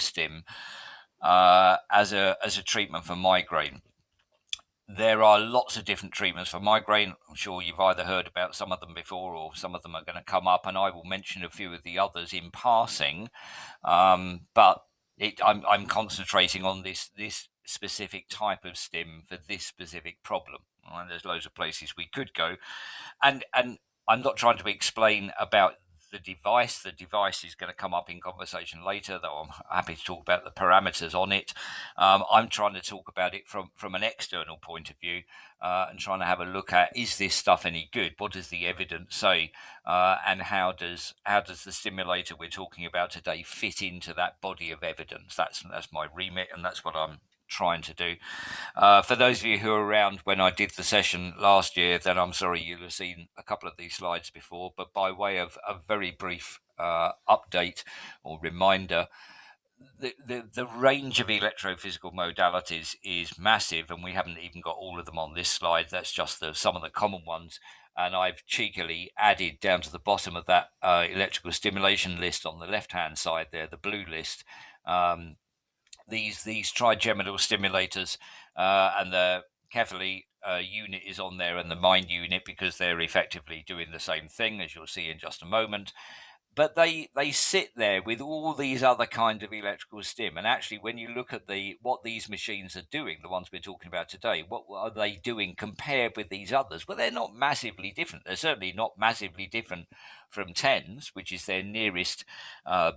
stim as a treatment for migraine. There are lots of different treatments for migraine. I'm sure you've either heard about some of them before, or some of them are going to come up, and I will mention a few of the others in passing. But I'm concentrating on this specific type of stim for this specific problem. And there's loads of places we could go, and I'm not trying to explain about the device. The device is going to come up in conversation later, though I'm happy to talk about the parameters on it. I'm trying to talk about it from an external point of view, and trying to have a look at, is this stuff any good? What does the evidence say? And how does the stimulator we're talking about today fit into that body of evidence? That's my remit, and that's what I'm trying to do. For those of you who were around when I did the session last year, then I'm sorry you'll have seen a couple of these slides before, but by way of a very brief update or reminder, the range of electrophysical modalities is massive, and we haven't even got all of them on this slide. That's just some of the common ones. And I've cheekily added down to the bottom of that electrical stimulation list on the left-hand side there, the blue list, these trigeminal stimulators, and the carefully unit is on there, and the Mynd unit, because they're effectively doing the same thing, as you'll see in just a moment. But they sit there with all these other kind of electrical stim, and actually, when you look at what these machines are doing, the ones we're talking about today, what are they doing compared with these others? Well, they're not massively different. They're certainly not massively different from TENS, which is their nearest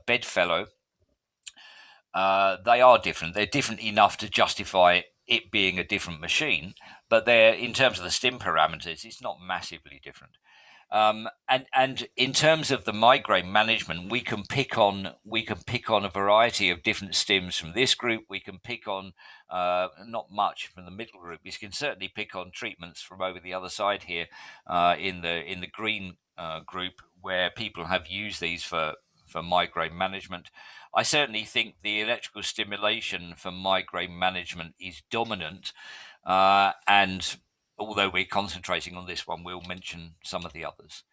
bedfellow. They are different. They're different enough to justify it being a different machine, but they're, in terms of the stim parameters, it's not massively different. And in terms of the migraine management, we can pick on a variety of different stims from this group. We can pick on not much from the middle group. We can certainly pick on treatments from over the other side here, in the green group, where people have used these for migraine management. I certainly think the electrical stimulation for migraine management is dominant, and although we're concentrating on this one, we'll mention some of the others.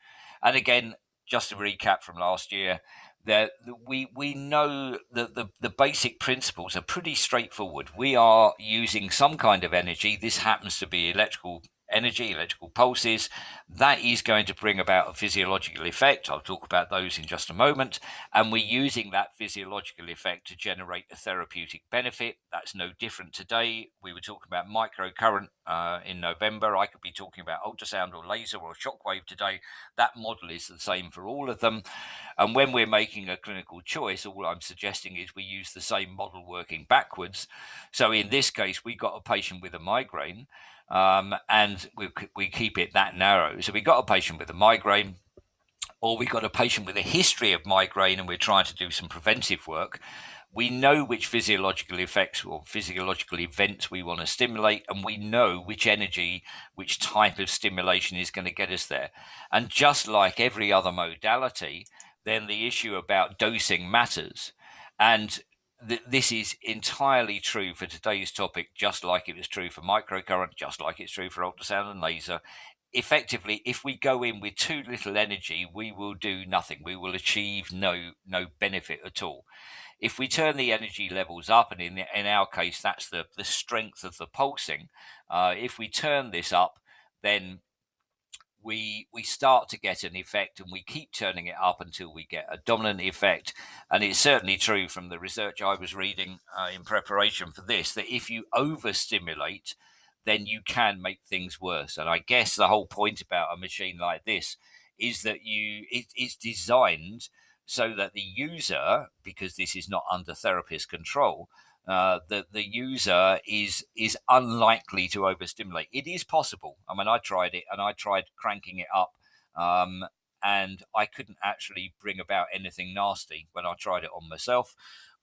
And again, just to recap from last year, that we know that the basic principles are pretty straightforward. We are using some kind of energy. This happens to be electrical energy, electrical pulses. That is going to bring about a physiological effect. I'll talk about those in just a moment. And we're using that physiological effect to generate a therapeutic benefit. That's no different today. We were talking about microcurrent in November. I could be talking about ultrasound or laser or shockwave today. That model is the same for all of them. And when we're making a clinical choice, all I'm suggesting is we use the same model working backwards. So in this case, we got a patient with a migraine, and we keep it that narrow. So we got a patient with a migraine, or we got a patient with a history of migraine, and we're trying to do some preventive work. We know which physiological effects or physiological events we want to stimulate, and we know which energy, which type of stimulation is going to get us there. And just like every other modality, then the issue about dosing matters. And this is entirely true for today's topic, just like it was true for microcurrent, just like it's true for ultrasound and laser. Effectively, if we go in with too little energy, we will do nothing. We will achieve no benefit at all. If we turn the energy levels up, and in our case, that's the strength of the pulsing. If we turn this up, then we start to get an effect, and we keep turning it up until we get a dominant effect. And it's certainly true from the research I was reading in preparation for this, that if you overstimulate, then you can make things worse. And I guess the whole point about a machine like this is that it's designed so that the user, because this is not under therapist control, the user is unlikely to overstimulate. It is possible. I mean, I tried it, and I tried cranking it up, and I couldn't actually bring about anything nasty when I tried it on myself.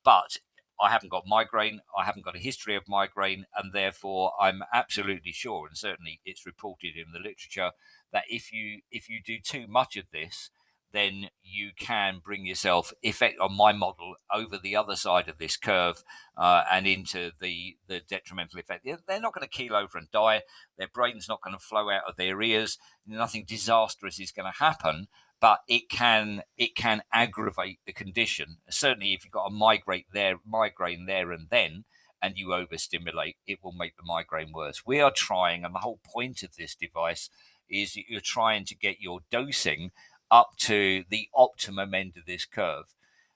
But I haven't got migraine. I haven't got a history of migraine, and therefore I'm absolutely sure, and certainly it's reported in the literature, that if you do too much of this, then you can bring yourself, effect on my model, over the other side of this curve, and into the detrimental effect. They're not going to keel over and die. Their brain's not going to flow out of their ears. Nothing disastrous is going to happen. but it can aggravate the condition. Certainly, if you've got a migraine there and then, and you overstimulate, it will make the migraine worse. We are trying, and the whole point of this device is that you're trying to get your dosing up to the optimum end of this curve.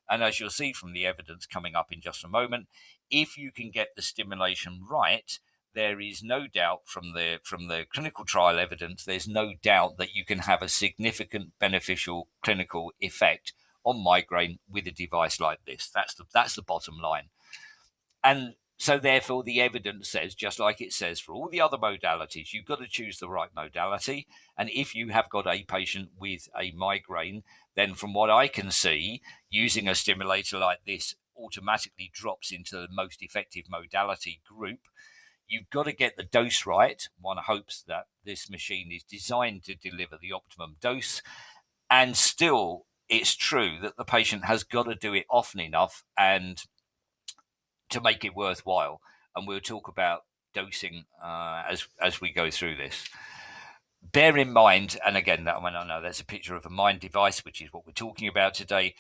And as you'll see from the evidence coming up in just a moment, if you can get the stimulation right, there is no doubt from the clinical trial evidence, there's no doubt that you can have a significant beneficial clinical effect on migraine with a device like this. That's the bottom line. And so therefore the evidence says, just like it says for all the other modalities, you've got to choose the right modality. And if you have got a patient with a migraine, then from what I can see, using a stimulator like this automatically drops into the most effective modality group. You've got to get the dose right. One hopes that this machine is designed to deliver the optimum dose. And still, it's true that the patient has got to do it often enough and to make it worthwhile. And we'll talk about dosing as we go through this. Bear in mind, and again, I know there's a picture of a Mynd device, which is what we're talking about today.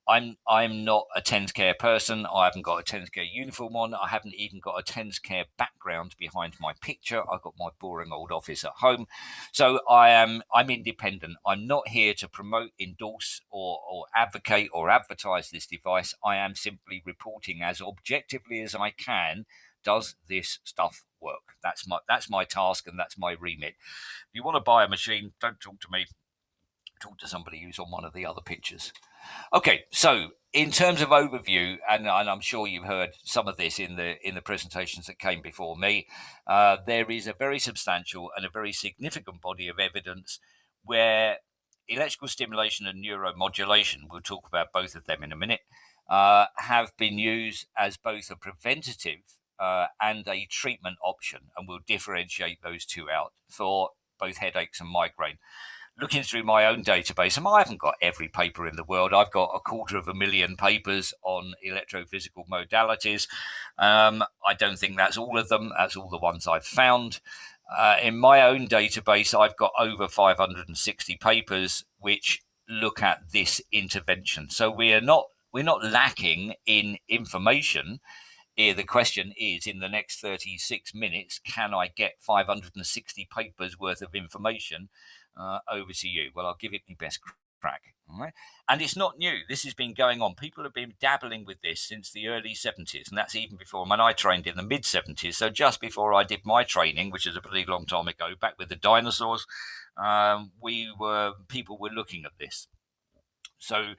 I'm not a TENS care person. I haven't got a TENS care uniform on. I haven't even got a TENS care background behind my picture. I've got my boring old office at home. So I'm independent. I'm not here to promote, endorse, or advocate or advertise this device. I am simply reporting as objectively as I can. Does this stuff work? That's my task, and that's my remit. If you want to buy a machine, don't talk to me. Talk to somebody who's on one of the other pictures. Okay, so in terms of overview, and I'm sure you've heard some of this in the presentations that came before me, there is a very substantial and a very significant body of evidence where electrical stimulation and neuromodulation, we'll talk about both of them in a minute, have been used as both a preventative and a treatment option, and we'll differentiate those two out for both headaches and migraine. Looking through my own database, and I haven't got every paper in the world. I've got 250,000 papers on electrophysical modalities. I don't think that's all of them. That's all the ones I've found. In my own database, I've got over 560 papers which look at this intervention. So we're not lacking in information. Here, the question is, in the next 36 minutes, can I get 560 papers worth of information over to you? Well, I'll give it my best crack. All right. And it's not new. This has been going on. People have been dabbling with this since the early 70s, and that's even before I trained in the mid 70s. So just before I did my training, which is a pretty long time ago, back with the dinosaurs, people were looking at this. So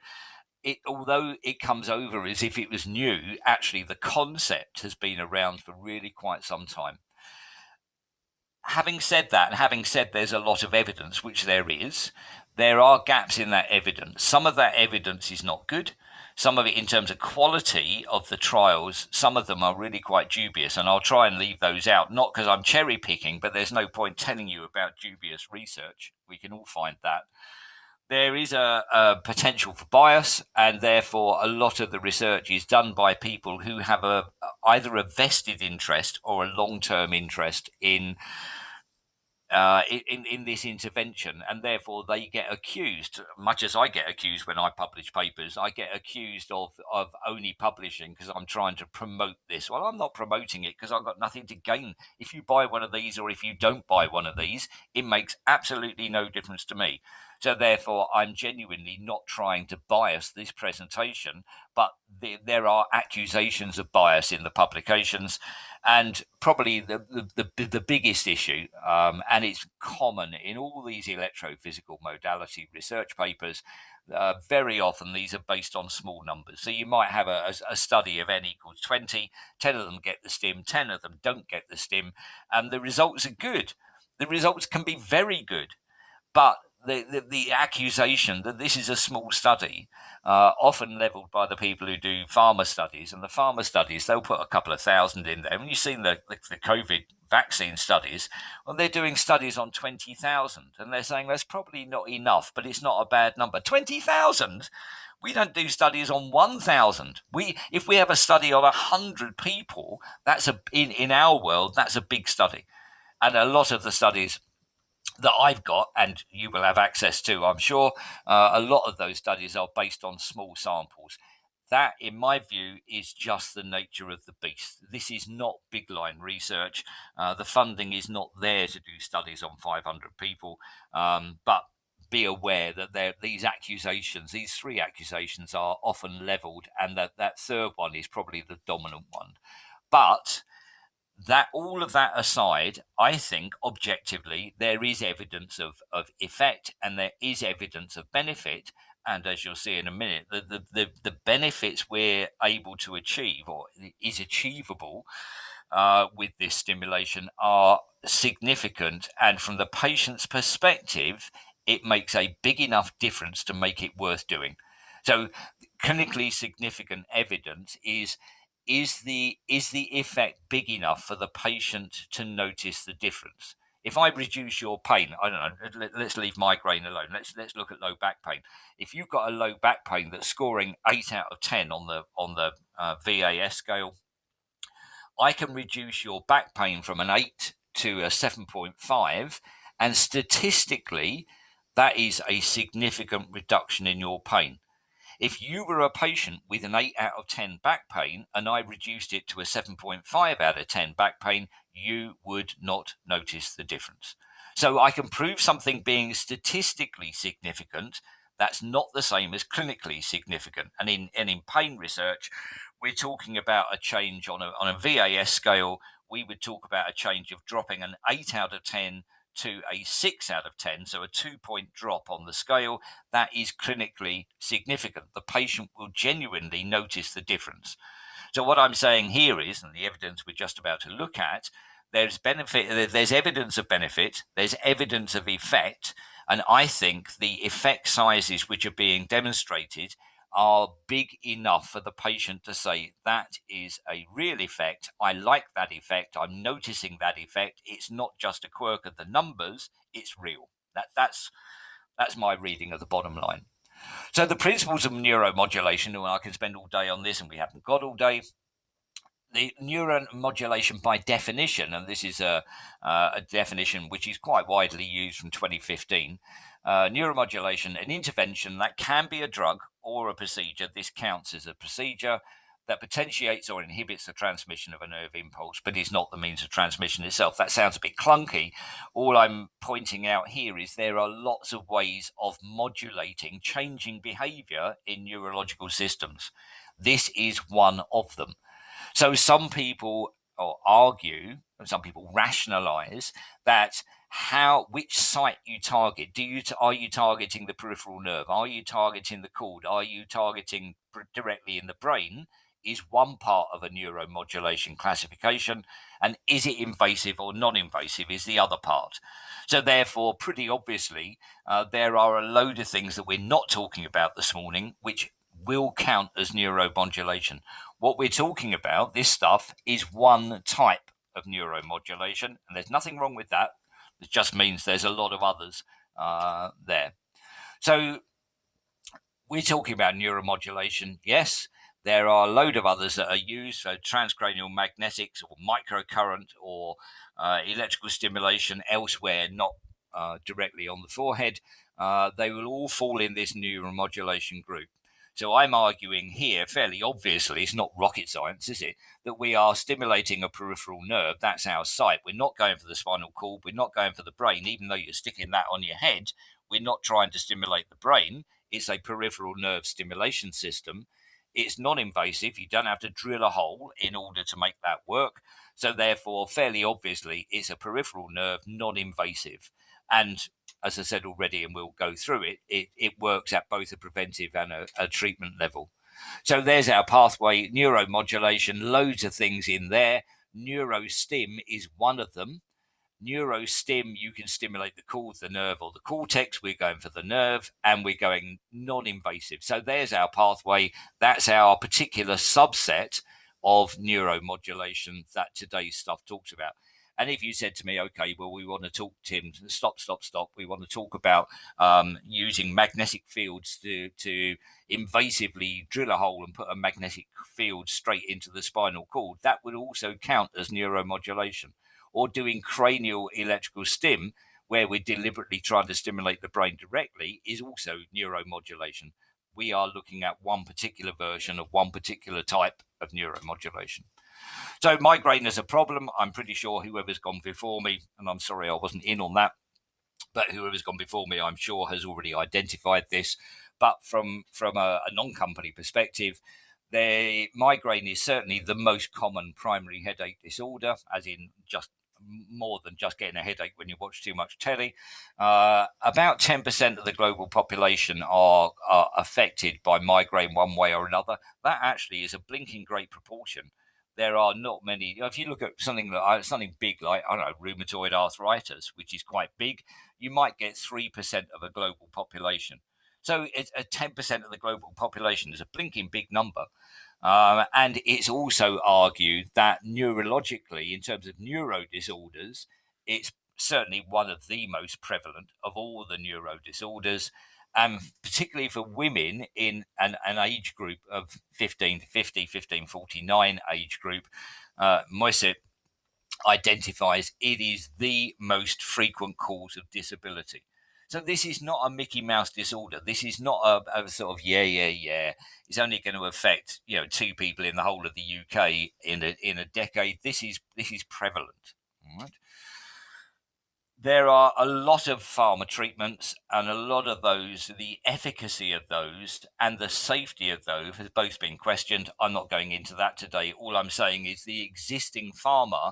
although it comes over as if it was new, actually the concept has been around for really quite some time. Having said that, and having said there's a lot of evidence, which there is, there are gaps in that evidence. Some of that evidence is not good. Some of it, in terms of quality of the trials, some of them are really quite dubious, and I'll try and leave those out, not because I'm cherry picking, but there's no point telling you about dubious research. We can all find that. There is a potential for bias, and therefore a lot of the research is done by people who have either a vested interest or a long-term interest in this intervention, and therefore they get accused, much as I get accused when I publish papers. I get accused of only publishing because I'm trying to promote this. Well, I'm not promoting it because I've got nothing to gain. If you buy one of these or if you don't buy one of these, it makes absolutely no difference to me. So therefore, I'm genuinely not trying to bias this presentation, but there are accusations of bias in the publications. And probably the biggest issue, and it's common in all these electrophysical modality research papers, very often these are based on small numbers. So you might have a study of n equals 20, 10 of them get the stim, 10 of them don't get the stim, and the results are good. The results can be very good, but the accusation that this is a small study, often levelled by the people who do pharma studies, and the pharma studies, they'll put a couple of thousand in there. When you've seen the COVID vaccine studies, well, they're doing studies on 20,000, and they're saying that's probably not enough, but it's not a bad number. 20,000? We don't do studies on 1,000. If we have a study on 100 people, that's in our world, that's a big study. And a lot of the studies that I've got, and you will have access to, I'm sure, a lot of those studies are based on small samples. That, in my view, is just the nature of the beast. This is not big line research. The funding is not there to do studies on 500 people, but be aware that these accusations, these three accusations, are often levelled, and that third one is probably the dominant one. But that, all of that aside, I think objectively there is evidence of effect, and there is evidence of benefit. And as you'll see in a minute, the benefits we're able to achieve, or is achievable, with this stimulation, are significant. And from the patient's perspective, it makes a big enough difference to make it worth doing. So clinically significant evidence is the effect big enough for the patient to notice the difference? If I reduce your pain, I don't know, let's leave migraine alone. Let's look at low back pain. If you've got a low back pain that's scoring 8 out of 10 on the VAS scale, I can reduce your back pain from an 8 to a 7.5, and statistically, that is a significant reduction in your pain. If you were a patient with an 8 out of 10 back pain and I reduced it to a 7.5 out of 10 back pain, you would not notice the difference. So I can prove something being statistically significant. That's not the same as clinically significant. And in pain research, we're talking about a change on a VAS scale. We would talk about a change of dropping an 8 out of 10 to a 6 out of 10, so a 2-point drop on the scale. That is clinically significant. The patient will genuinely notice the difference. So what I'm saying here is, and the evidence we're just about to look at, there's evidence of benefit, there's evidence of effect, and I think the effect sizes which are being demonstrated are big enough for the patient to say, that is a real effect. I like that effect. I'm noticing that effect. It's not just a quirk of the numbers. It's real. That's my reading of the bottom line. So the principles of neuromodulation, and I can spend all day on this, and we haven't got all day. The neuromodulation, by definition, and this is a definition which is quite widely used from 2015, neuromodulation, an intervention that can be a drug or a procedure. This counts as a procedure that potentiates or inhibits the transmission of a nerve impulse, but is not the means of transmission itself. That sounds a bit clunky. All I'm pointing out here is there are lots of ways of modulating, changing behavior in neurological systems. This is one of them. So some people argue, and some people rationalize that which site you target. Are you targeting the peripheral nerve? Are you targeting the cord? Are you targeting directly in the brain? Is one part of a neuromodulation classification, and is it invasive or non-invasive is the other part. So therefore, pretty obviously, there are a load of things that we're not talking about this morning which will count as neuromodulation. What we're talking about, this stuff, is one type of neuromodulation, and there's nothing wrong with that. It just means there's a lot of others there. So we're talking about neuromodulation, yes. There are a load of others that are used, so transcranial magnetics or microcurrent or electrical stimulation elsewhere, not directly on the forehead. They will all fall in this neuromodulation group. So I'm arguing here, fairly obviously, it's not rocket science, is it, that we are stimulating a peripheral nerve. That's our site. We're not going for the spinal cord. We're not going for the brain, even though you're sticking that on your head. We're not trying to stimulate the brain. It's a peripheral nerve stimulation system. It's non-invasive. You don't have to drill a hole in order to make that work. So therefore, fairly obviously, it's a peripheral nerve, non-invasive. And as I said already, and we'll go through it works at both a preventive and a treatment level. So there's our pathway, neuromodulation, loads of things in there. Neurostim is one of them. Neurostim, you can stimulate the cord, the nerve, or the cortex. We're going for the nerve, and we're going non-invasive. So there's our pathway. That's our particular subset of neuromodulation that today's stuff talks about. And if you said to me, okay, well, we want to talk, Tim, stop. We want to talk about using magnetic fields to invasively drill a hole and put a magnetic field straight into the spinal cord, that would also count as neuromodulation. Or doing cranial electrical stim, where we're deliberately trying to stimulate the brain directly, is also neuromodulation. We are looking at one particular version of one particular type of neuromodulation. So migraine is a problem. I'm pretty sure whoever's gone before me, and I'm sorry I wasn't in on that, but whoever's gone before me, I'm sure, has already identified this. But from a non-company perspective, the migraine is certainly the most common primary headache disorder, as in just more than just getting a headache when you watch too much telly. About 10% of the global population are affected by migraine one way or another. That actually is a blinking great proportion. There are not many. If you look at something big like, I don't know, rheumatoid arthritis, which is quite big, you might get 3% of a global population. So it's a 10% of the global population is a blinking big number. And it's also argued that neurologically, in terms of neuro disorders, it's certainly one of the most prevalent of all the neuro disorders. And particularly for women in an age group of 15 to 50, 15-49 age group, Moiset identifies it is the most frequent cause of disability. So this is not a Mickey Mouse disorder. This is not a sort of yeah. It's only going to affect two people in the whole of the UK in a decade. This is prevalent. All right. There are a lot of pharma treatments, and a lot of those, the efficacy of those and the safety of those has both been questioned. I'm not going into that today. All I'm saying is the existing pharma,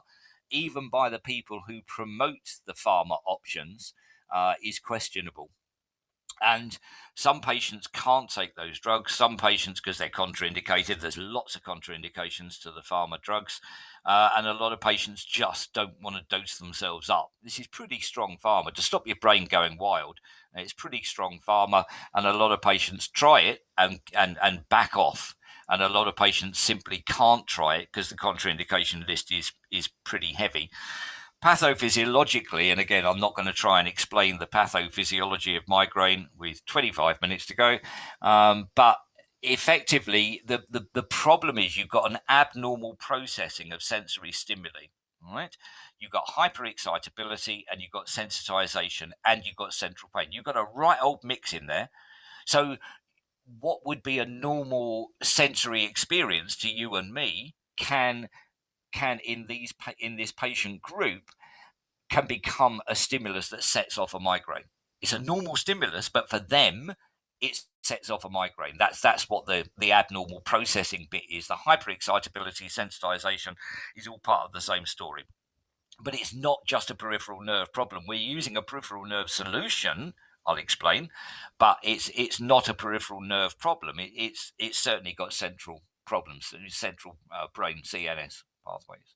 even by the people who promote the pharma options, is questionable. And some patients can't take those drugs. Some patients, because they're contraindicated, there's lots of contraindications to the pharma drugs. And a lot of patients just don't want to dose themselves up. This is pretty strong pharma to stop your brain going wild. It's pretty strong pharma. And a lot of patients try it and back off. And a lot of patients simply can't try it because the contraindication list is pretty heavy. Pathophysiologically, and again, I'm not going to try and explain the pathophysiology of migraine with 25 minutes to go, but effectively, the problem is you've got an abnormal processing of sensory stimuli. Right, you've got hyperexcitability, and you've got sensitization, and you've got central pain. You've got a right old mix in there. So, what would be a normal sensory experience to you and me can in this patient group can become a stimulus that sets off a migraine. It's a normal stimulus, but for them, it sets off a migraine. That's what the abnormal processing bit is. The hyperexcitability, sensitization is all part of the same story. But it's not just a peripheral nerve problem. We're using a peripheral nerve solution, I'll explain, but it's not a peripheral nerve problem. It's certainly got central problems, central brain CNS pathways.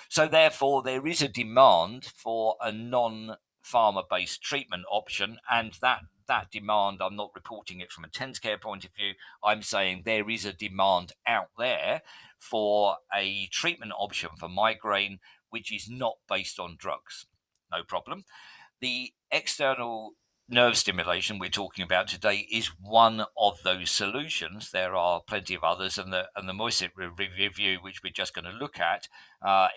So therefore, there is a demand for a non-pharma-based treatment option, and that demand, I'm not reporting it from a TENS care point of view. I'm saying there is a demand out there for a treatment option for migraine, which is not based on drugs. No problem. The external nerve stimulation we're talking about today is one of those solutions. There are plenty of others, and the Moiset review, which we're just going to look at,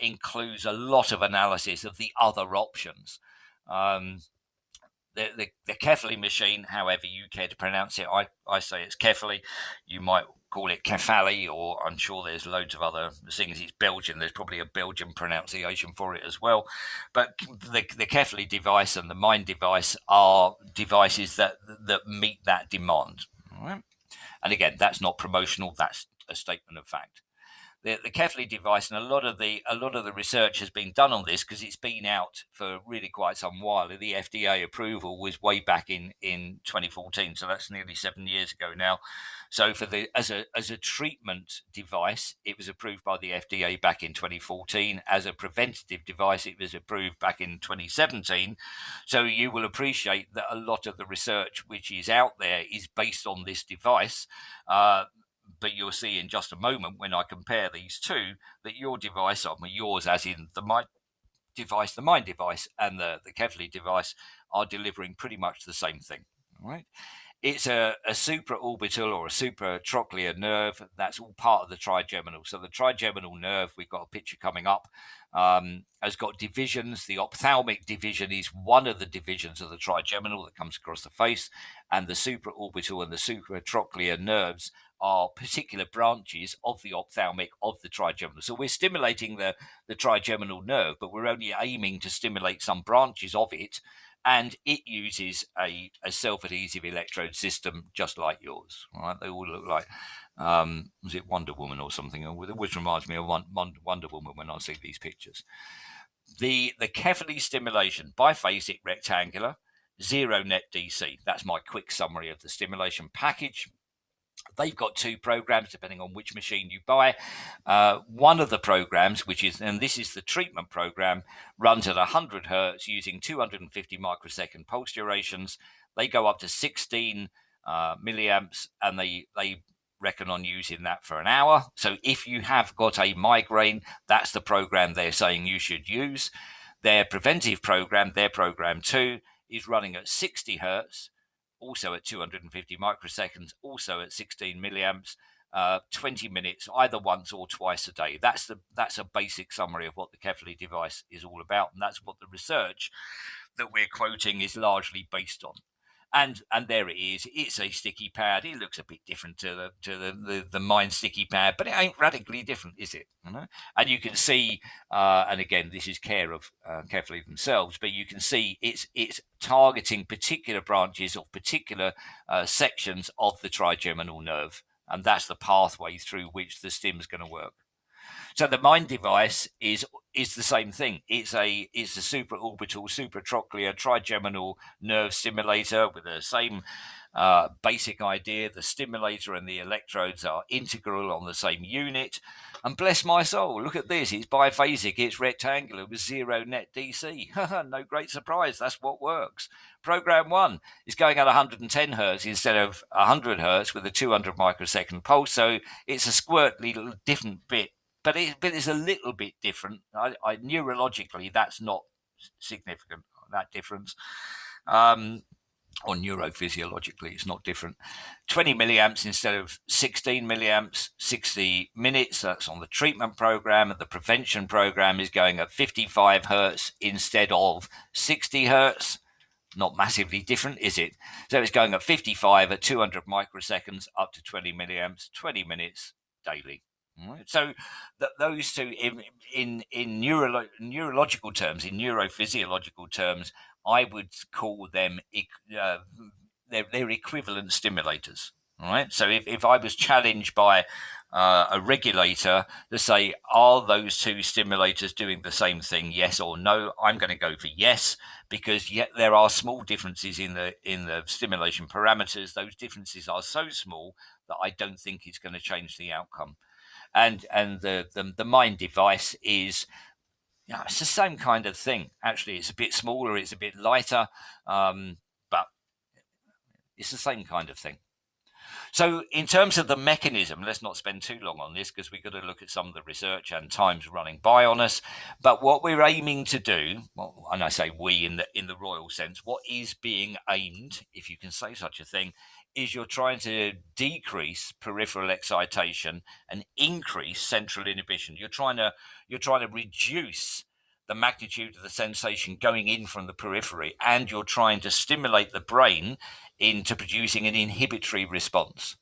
includes a lot of analysis of the other options. The Kefali machine, however you care to pronounce it, I say it's Kefali. You might call it Kefali, or I'm sure there's loads of other things. It's Belgian. There's probably a Belgian pronunciation for it as well. But the Kefali device and the Mynd device are devices that meet that demand. All right? And again, that's not promotional. That's a statement of fact. The Kefali device, and a lot of the research has been done on this because it's been out for really quite some while. The FDA approval was way back in 2014, so that's nearly 7 years ago now. So as a treatment device, it was approved by the FDA back in 2014. As a preventative device, it was approved back in 2017. So you will appreciate that a lot of the research which is out there is based on this device. But you'll see in just a moment when I compare these two that your device, yours as in the Mynd device, and the Kefali device are delivering pretty much the same thing. All right. It's a supraorbital or a supratrochlear nerve. That's all part of the trigeminal. So the trigeminal nerve, we've got a picture coming up, has got divisions. The ophthalmic division is one of the divisions of the trigeminal that comes across the face, and the supraorbital and the supratrochlear nerves are particular branches of the ophthalmic of the trigeminal. So we're stimulating the trigeminal nerve, but we're only aiming to stimulate some branches of it, and it uses a self-adhesive electrode system just like yours. Right? They all look like, was it Wonder Woman or something? Which reminds me of Wonder Woman when I see these pictures. The Kefali stimulation, biphasic rectangular, zero net DC. That's my quick summary of the stimulation package. They've got two programs depending on which machine you buy. One of the programs, which is, and this is the treatment program, runs at 100 hertz using 250 microsecond pulse durations. They go up to 16 milliamps, and they reckon on using that for an hour. So if you have got a migraine, that's the program they're saying you should use. Their preventive program, their program 2, is running at 60 hertz, also at 250 microseconds, also at 16 milliamps, 20 minutes, either once or twice a day. That's a basic summary of what the Kefali device is all about, and that's what the research that we're quoting is largely based on. And there it is. It's a sticky pad. It looks a bit different to the Mind sticky pad, but it ain't radically different, is it? You know? And you can see, and again, this is care of Kefali themselves, but you can see it's targeting particular branches of particular sections of the trigeminal nerve, and that's the pathway through which the stim's going to work. So the Mynd device is the same thing. It's a supraorbital, supratrochlear, trigeminal nerve stimulator with the same basic idea. The stimulator and the electrodes are integral on the same unit. And bless my soul, look at this. It's biphasic, it's rectangular with zero net DC. No great surprise, that's what works. Program 1 is going at 110 hertz instead of 100 hertz with a 200 microsecond pulse. So it's a squirtly different bit. But it's a little bit different. Neurologically, that's not significant, that difference. Or neurophysiologically, it's not different. 20 milliamps instead of 16 milliamps, 60 minutes. That's on the treatment program. And the prevention program is going at 55 hertz instead of 60 hertz. Not massively different, is it? So it's going at 55 at 200 microseconds up to 20 milliamps, 20 minutes daily. Right. So those two, in neurological terms, in neurophysiological terms, I would call them they're equivalent stimulators. All right. So if I was challenged by a regulator to say, are those two stimulators doing the same thing, yes or no, I'm going to go for yes, because yet there are small differences in the stimulation parameters. Those differences are so small that I don't think it's going to change the outcome. And the Mynd device is, it's the same kind of thing. Actually, it's a bit smaller, it's a bit lighter, but it's the same kind of thing. So in terms of the mechanism, let's not spend too long on this because we've got to look at some of the research and time's running by on us. But what we're aiming to do, well, and I say we in the royal sense, what is being aimed, if you can say such a thing, is you're trying to decrease peripheral excitation and increase central inhibition. You're trying to reduce the magnitude of the sensation going in from the periphery, and you're trying to stimulate the brain into producing an inhibitory response.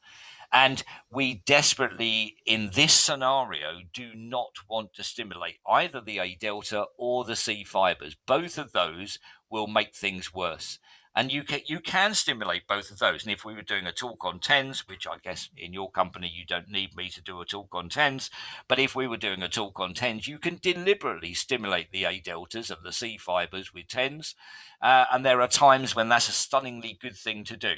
And we desperately, in this scenario, do not want to stimulate either the A delta or the C fibers. Both of those will make things worse. And you can stimulate both of those. And if we were doing a talk on TENS, which I guess in your company you don't need me to do a talk on TENS, but if we were doing a talk on TENS, you can deliberately stimulate the A deltas and the C fibers with TENS. And there are times when that's a stunningly good thing to do.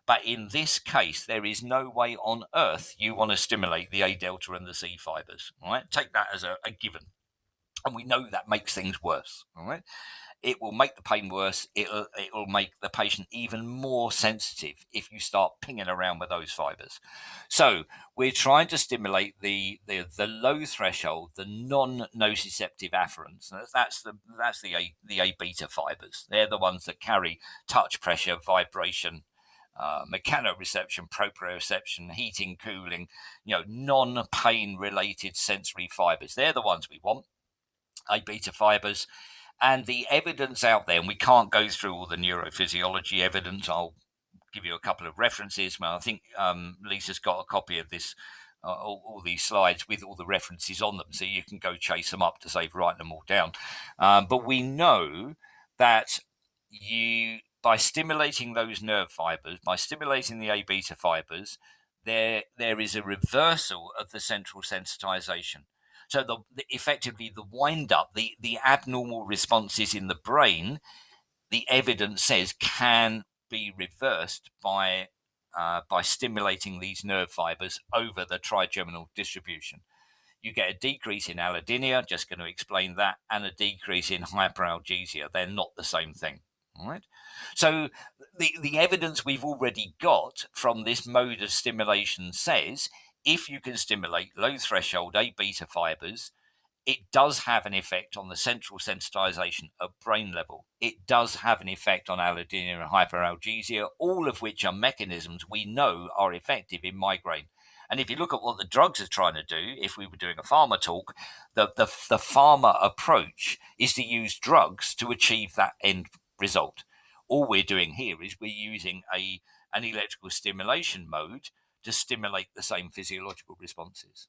But in this case, there is no way on earth you want to stimulate the A delta and the C fibers. All right, take that as a given. And we know that makes things worse. All right. It will make the pain worse. It will make the patient even more sensitive if you start pinging around with those fibers. So we're trying to stimulate the low threshold, the non-nociceptive afferents. That's the A beta fibers. They're the ones that carry touch, pressure, vibration, mechanoreception, proprioception, heating, cooling, non-pain related sensory fibers. They're the ones we want, A beta fibers. And the evidence out there, and we can't go through all the neurophysiology evidence. I'll give you a couple of references. Well, I think Lisa's got a copy of this, all these slides with all the references on them, so you can go chase them up to save writing them all down. But we know that by stimulating those nerve fibers, by stimulating the A beta fibers, there is a reversal of the central sensitization. So effectively the wind up, the abnormal responses in the brain, the evidence says can be reversed by stimulating these nerve fibers over the trigeminal distribution. You get a decrease in allodynia, just going to explain that, and a decrease in hyperalgesia. They're not the same thing. All right. So the evidence we've already got from this mode of stimulation says if you can stimulate low threshold A beta fibers, it does have an effect on the central sensitization at brain level. It does have an effect on allodynia and hyperalgesia, all of which are mechanisms we know are effective in migraine. And if you look at what the drugs are trying to do, if we were doing a pharma talk, the pharma approach is to use drugs to achieve that end result. All we're doing here is we're using an electrical stimulation mode to stimulate the same physiological responses.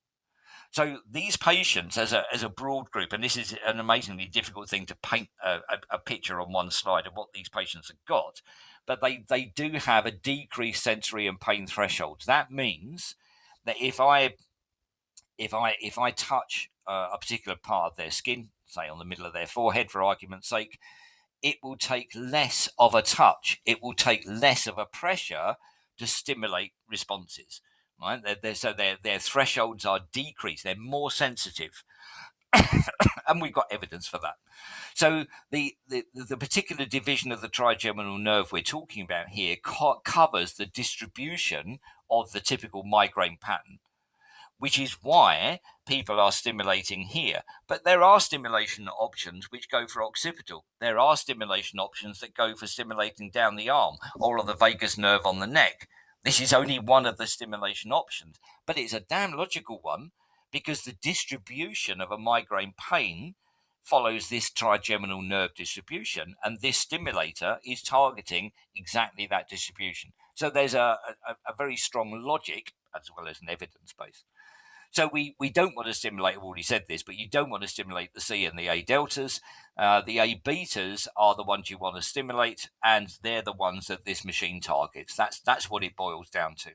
So these patients, as a broad group, and this is an amazingly difficult thing to paint a picture on one slide of what these patients have got, but they do have a decreased sensory and pain thresholds. That means that if I touch a particular part of their skin, say on the middle of their forehead, for argument's sake, it will take less of a touch. It will take less of a pressure to stimulate responses. Right? So their thresholds are decreased. They're more sensitive, and we've got evidence for that. So the particular division of the trigeminal nerve we're talking about here covers the distribution of the typical migraine pattern, which is why people are stimulating here. But there are stimulation options which go for occipital. There are stimulation options that go for stimulating down the arm or on the vagus nerve on the neck. This is only one of the stimulation options, but it's a damn logical one because the distribution of a migraine pain follows this trigeminal nerve distribution, and this stimulator is targeting exactly that distribution. So there's a very strong logic as well as an evidence base. So we don't want to stimulate, I've already said this, but you don't want to stimulate the C and the A deltas. The A betas are the ones you want to stimulate, and they're the ones that this machine targets. That's what it boils down to.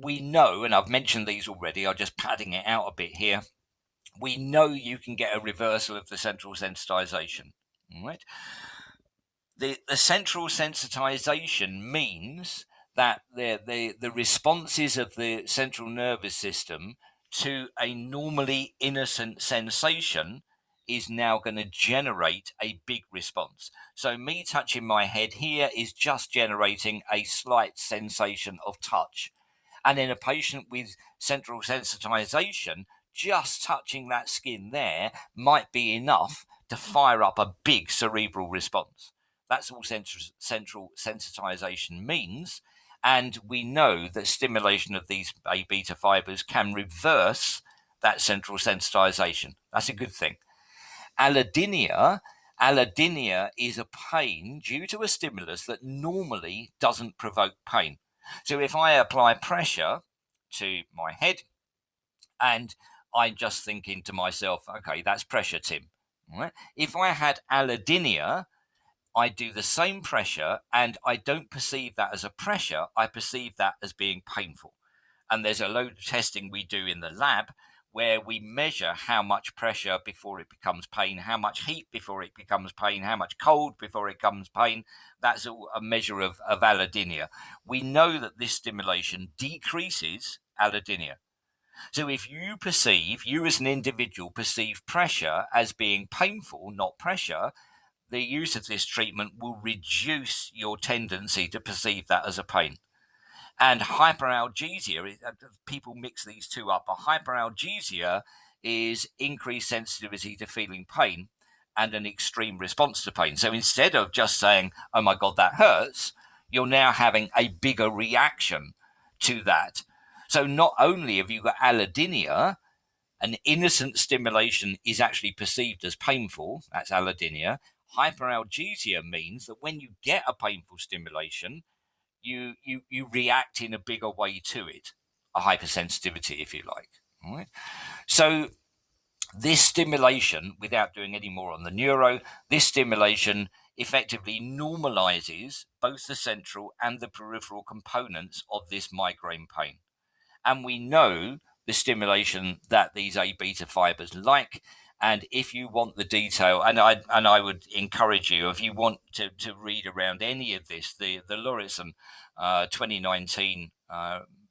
We know, and I've mentioned these already, I'm just padding it out a bit here. We know you can get a reversal of the central sensitization. All right? The central sensitization means that the responses of the central nervous system to a normally innocent sensation is now going to generate a big response. So me touching my head here is just generating a slight sensation of touch. And in a patient with central sensitization, just touching that skin there might be enough to fire up a big cerebral response. That's all central sensitization means. And we know that stimulation of these A beta fibers can reverse that central sensitization. That's a good thing. Allodynia is a pain due to a stimulus that normally doesn't provoke pain. So if I apply pressure to my head and I'm just thinking to myself, okay, that's pressure, Tim. Right? If I had allodynia, I do the same pressure and I don't perceive that as a pressure, I perceive that as being painful. And there's a load of testing we do in the lab where we measure how much pressure before it becomes pain, how much heat before it becomes pain, how much cold before it becomes pain. That's all a measure of allodynia. We know that this stimulation decreases allodynia. So if you as an individual perceive pressure as being painful, not pressure, the use of this treatment will reduce your tendency to perceive that as a pain. And hyperalgesia, people mix these two up. But hyperalgesia is increased sensitivity to feeling pain and an extreme response to pain. So instead of just saying, oh my God, that hurts, you're now having a bigger reaction to that. So not only have you got allodynia, an innocent stimulation is actually perceived as painful, that's allodynia. Hyperalgesia means that when you get a painful stimulation, you react in a bigger way to it, a hypersensitivity, if you like. All right? So this stimulation, without doing any more on the neuro, this stimulation effectively normalizes both the central and the peripheral components of this migraine pain. And we know the stimulation that these A beta fibers like. And if you want the detail, and I would encourage you, if you want to read around any of this, the Lauritsen 2019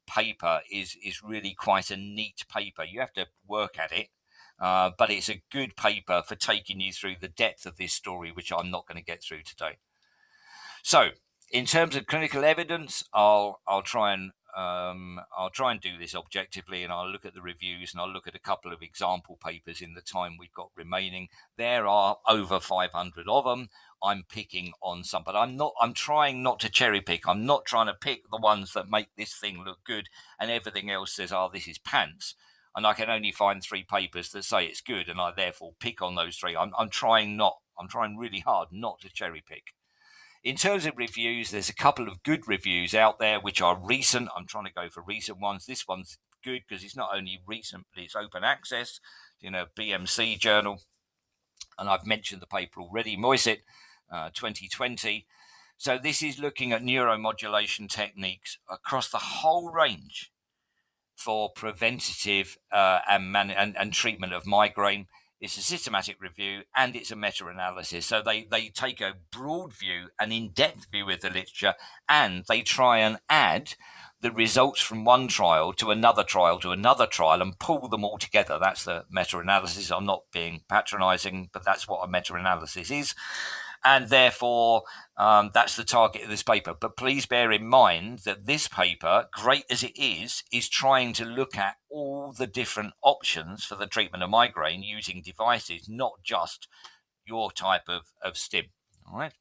paper is really quite a neat paper. You have to work at it, but it's a good paper for taking you through the depth of this story, which I'm not going to get through today. So, in terms of clinical evidence, I'll try and do this objectively, and I'll look at the reviews, and I'll look at a couple of example papers in the time we've got remaining. There are over 500 of them. I'm picking on some, but I'm trying not to cherry pick. I'm not trying to pick the ones that make this thing look good, and everything else says, "Oh, this is pants." And I can only find 3 papers that say it's good, and I therefore pick on those 3. I'm trying really hard not to cherry pick. In terms of reviews, there's a couple of good reviews out there which are recent. I'm trying to go for recent ones. This one's good because it's not only recent, but it's open access, BMC journal. And I've mentioned the paper already, Moiset, 2020. So this is looking at neuromodulation techniques across the whole range for preventative and treatment of migraine. It's a systematic review and it's a meta-analysis. So they take a broad view, an in-depth view of the literature, and they try and add the results from one trial to another trial and pull them all together. That's the meta-analysis. I'm not being patronizing, but that's what a meta-analysis is. And therefore, that's the target of this paper. But please bear in mind that this paper, great as it is trying to look at all the different options for the treatment of migraine using devices, not just your type of stim. All right.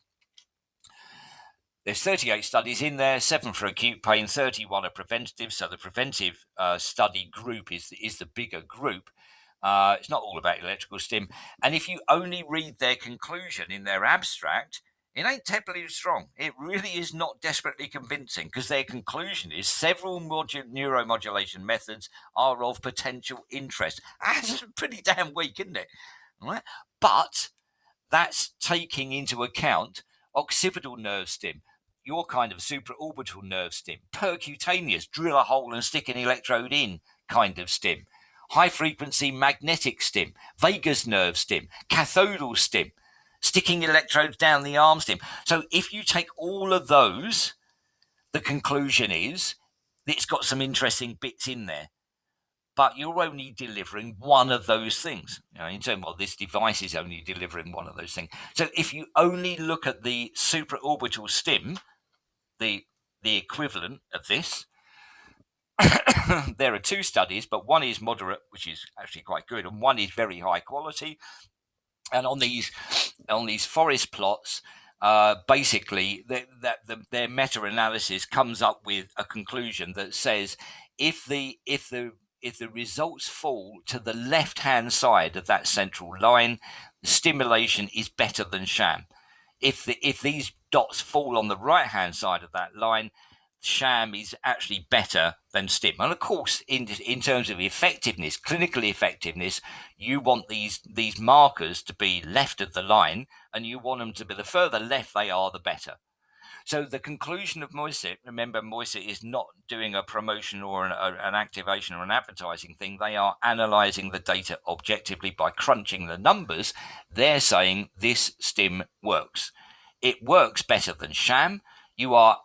There's 38 studies in there, 7 for acute pain, 31 are preventative. So the preventive study group is the bigger group. It's not all about electrical stim. And if you only read their conclusion in their abstract, it ain't terribly strong. It really is not desperately convincing because their conclusion is several neuromodulation methods are of potential interest. That's pretty damn weak, isn't it? All right? But that's taking into account occipital nerve stim, your kind of supraorbital nerve stim, percutaneous, drill a hole and stick an electrode in kind of stim, high-frequency magnetic stim, vagus nerve stim, cathodal stim, sticking electrodes down the arm stim. So if you take all of those, the conclusion is that it's got some interesting bits in there. But you're only delivering one of those things. In terms of this device is only delivering one of those things. So if you only look at the supraorbital stim, the equivalent of this, there are 2 studies, but one is moderate, which is actually quite good, and one is very high quality. And on these forest plots, basically, their meta-analysis comes up with a conclusion that says if the results fall to the left-hand side of that central line, the stimulation is better than sham. If these dots fall on the right-hand side of that line, sham is actually better than stim. And of course, in terms of effectiveness, clinical effectiveness, you want these markers to be left of the line, and you want them to be the further left they are, the better. So the conclusion of Moiset, remember, Moiset is not doing a promotion or an activation or an advertising thing. They are analyzing the data objectively by crunching the numbers. They're saying this stim works. It works better than sham. You are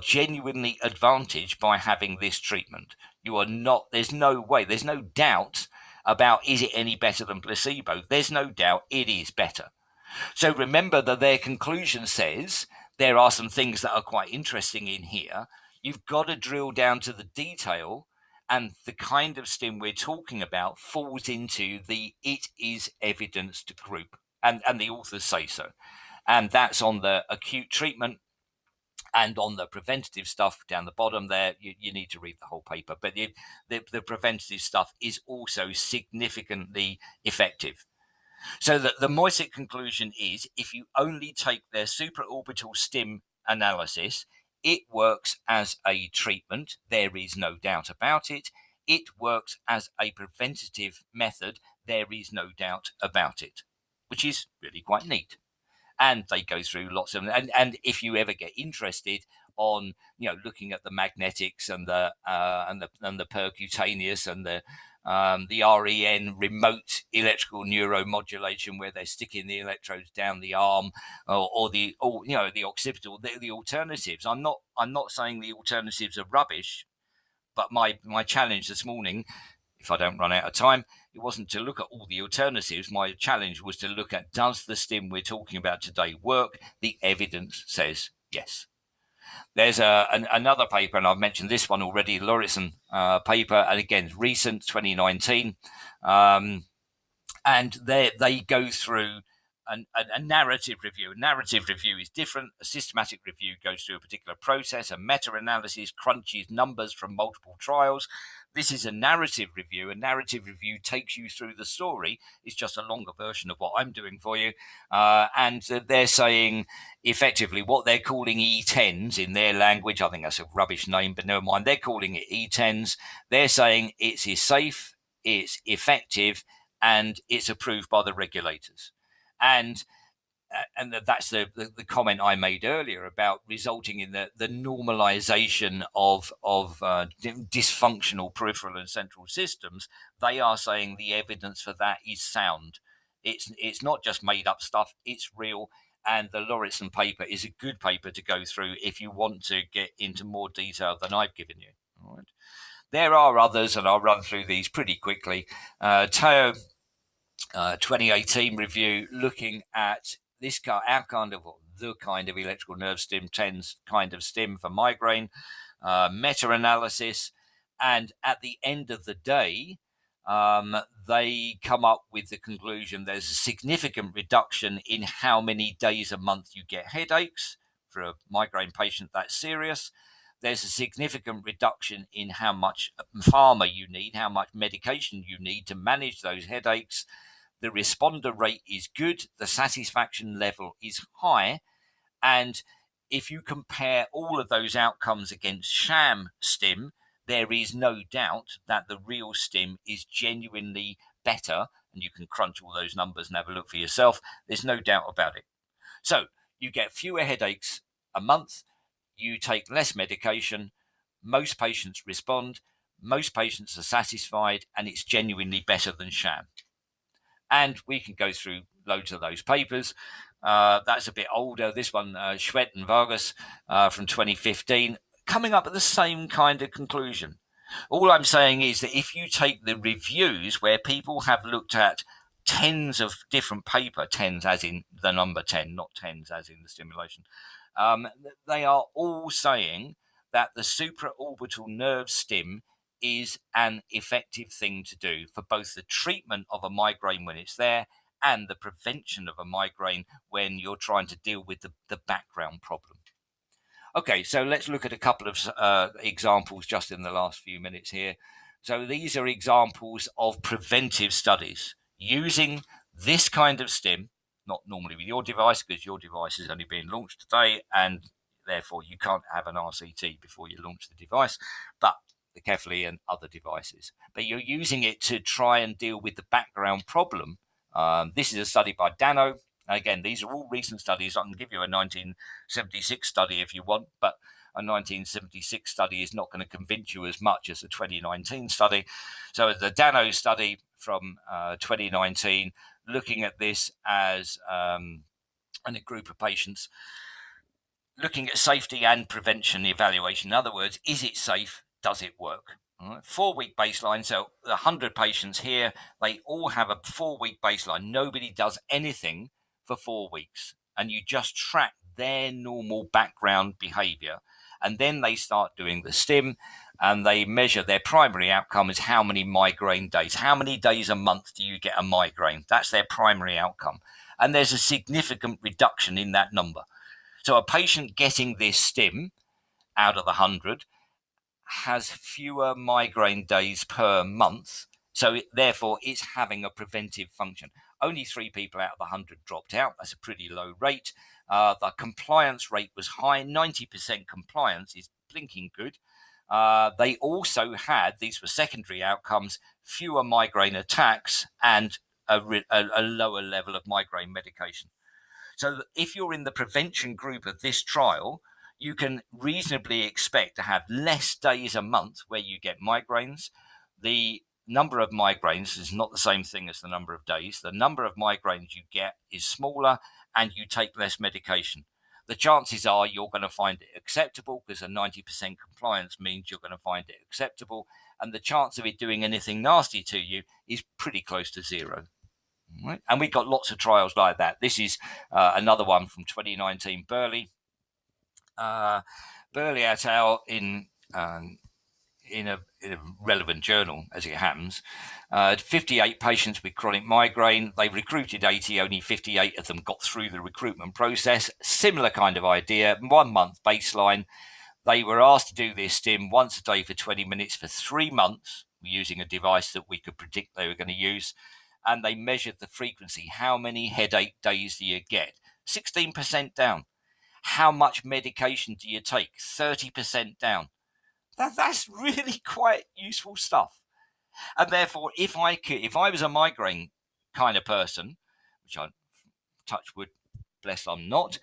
genuinely advantaged by having this treatment. You are not. There's no way. There's no doubt about is it any better than placebo. There's no doubt it is better. So remember that their conclusion says there are some things that are quite interesting in here. You've got to drill down to the detail, and the kind of stim we're talking about falls into the it is evidenced group, and the authors say so. And that's on the acute treatment And on the preventative stuff down the bottom there, you need to read the whole paper. But the preventative stuff is also significantly effective. So that the Moisset conclusion is, if you only take their supraorbital stim analysis, it works as a treatment. There is no doubt about it. It works as a preventative method. There is no doubt about it, which is really quite neat. And they go through lots of, and if you ever get interested on, looking at the magnetics and the percutaneous and the REN, remote electrical neuromodulation, where they're sticking the electrodes down the arm, or the occipital, the alternatives. I'm not saying the alternatives are rubbish, but my challenge this morning, if I don't run out of time, it wasn't to look at all the alternatives. My challenge was to look at, does the stim we're talking about today work? The evidence says yes. There's another paper, and I've mentioned this one already, Lauritsen paper, and again, recent 2019. And they go through a narrative review. A narrative review is different. A systematic review goes through a particular process. A meta-analysis crunches numbers from multiple trials. This is a narrative review. A narrative review takes you through the story. It's just a longer version of what I'm doing for you. And they're saying effectively what they're calling E10s in their language. I think that's a rubbish name, but never mind. They're calling it E10s. They're saying it's safe, it's effective, and it's approved by the regulators. And that's the comment I made earlier about resulting in the normalization of dysfunctional peripheral and central systems. They are saying the evidence for that is sound. It's not just made up stuff. It's real. And the Lauritsen paper is a good paper to go through if you want to get into more detail than I've given you. All right. There are others, and I'll run through these pretty quickly. Teo 2018 review looking at the kind of electrical nerve stim, TENS kind of stim for migraine, meta-analysis, and at the end of the day, they come up with the conclusion there's a significant reduction in how many days a month you get headaches for a migraine patient that's serious. There's a significant reduction in how much pharma you need, how much medication you need to manage those headaches. The responder rate is good. The satisfaction level is high. And if you compare all of those outcomes against sham stim, there is no doubt that the real stim is genuinely better. And you can crunch all those numbers and have a look for yourself. There's no doubt about it. So you get fewer headaches a month. You take less medication. Most patients respond. Most patients are satisfied. And it's genuinely better than sham. And we can go through loads of those papers. That's a bit older. This one, Schwett and Vargas from 2015, coming up with the same kind of conclusion. All I'm saying is that if you take the reviews where people have looked at tens of different paper, tens as in the number 10, not tens as in the stimulation, they are all saying that the supraorbital nerve stim is an effective thing to do for both the treatment of a migraine when it's there and the prevention of a migraine when you're trying to deal with the background problem. Okay, so let's look at a couple of examples just in the last few minutes here. So these are examples of preventive studies using this kind of stim, not normally with your device because your device is only being launched today and therefore you can't have an RCT before you launch the device, but the Kefli and other devices. But you're using it to try and deal with the background problem. This is a study by Dano. Again, these are all recent studies. I can give you a 1976 study if you want, but a 1976 study is not going to convince you as much as a 2019 study. So the Dano study from 2019, looking at this as in a group of patients, looking at safety and prevention evaluation. In other words, is it safe? Does it work? 4-week baseline. So 100 patients here, they all have a 4-week baseline. Nobody does anything for 4 weeks. And you just track their normal background behavior. And then they start doing the stim and they measure their primary outcome is how many migraine days. How many days a month do you get a migraine? That's their primary outcome. And there's a significant reduction in that number. So a patient getting this stim out of the 100 has fewer migraine days per month. So therefore, it's having a preventive function. Only 3 people out of the 100 dropped out. That's a pretty low rate. The compliance rate was high. 90% compliance is blinking good. They also had, these were secondary outcomes, fewer migraine attacks and a lower level of migraine medication. So if you're in the prevention group of this trial, you can reasonably expect to have less days a month where you get migraines. The number of migraines is not the same thing as the number of days. The number of migraines you get is smaller and you take less medication. The chances are you're going to find it acceptable because a 90% compliance means you're going to find it acceptable. And the chance of it doing anything nasty to you is pretty close to zero. Right. And we've got lots of trials like that. This is another one from 2019, Burley et al. In a relevant journal, as it happens. 58 patients with chronic migraine. They recruited 80, only 58 of them got through the recruitment process. Similar kind of idea, 1 month baseline. They were asked to do this stim once a day for 20 minutes for 3 months using a device that we could predict they were going to use. And they measured the frequency. How many headache days do you get? 16% down. How much medication do you take? 30% down. That's really quite useful stuff. And therefore, if I was a migraine kind of person, which I touch wood, bless I'm not,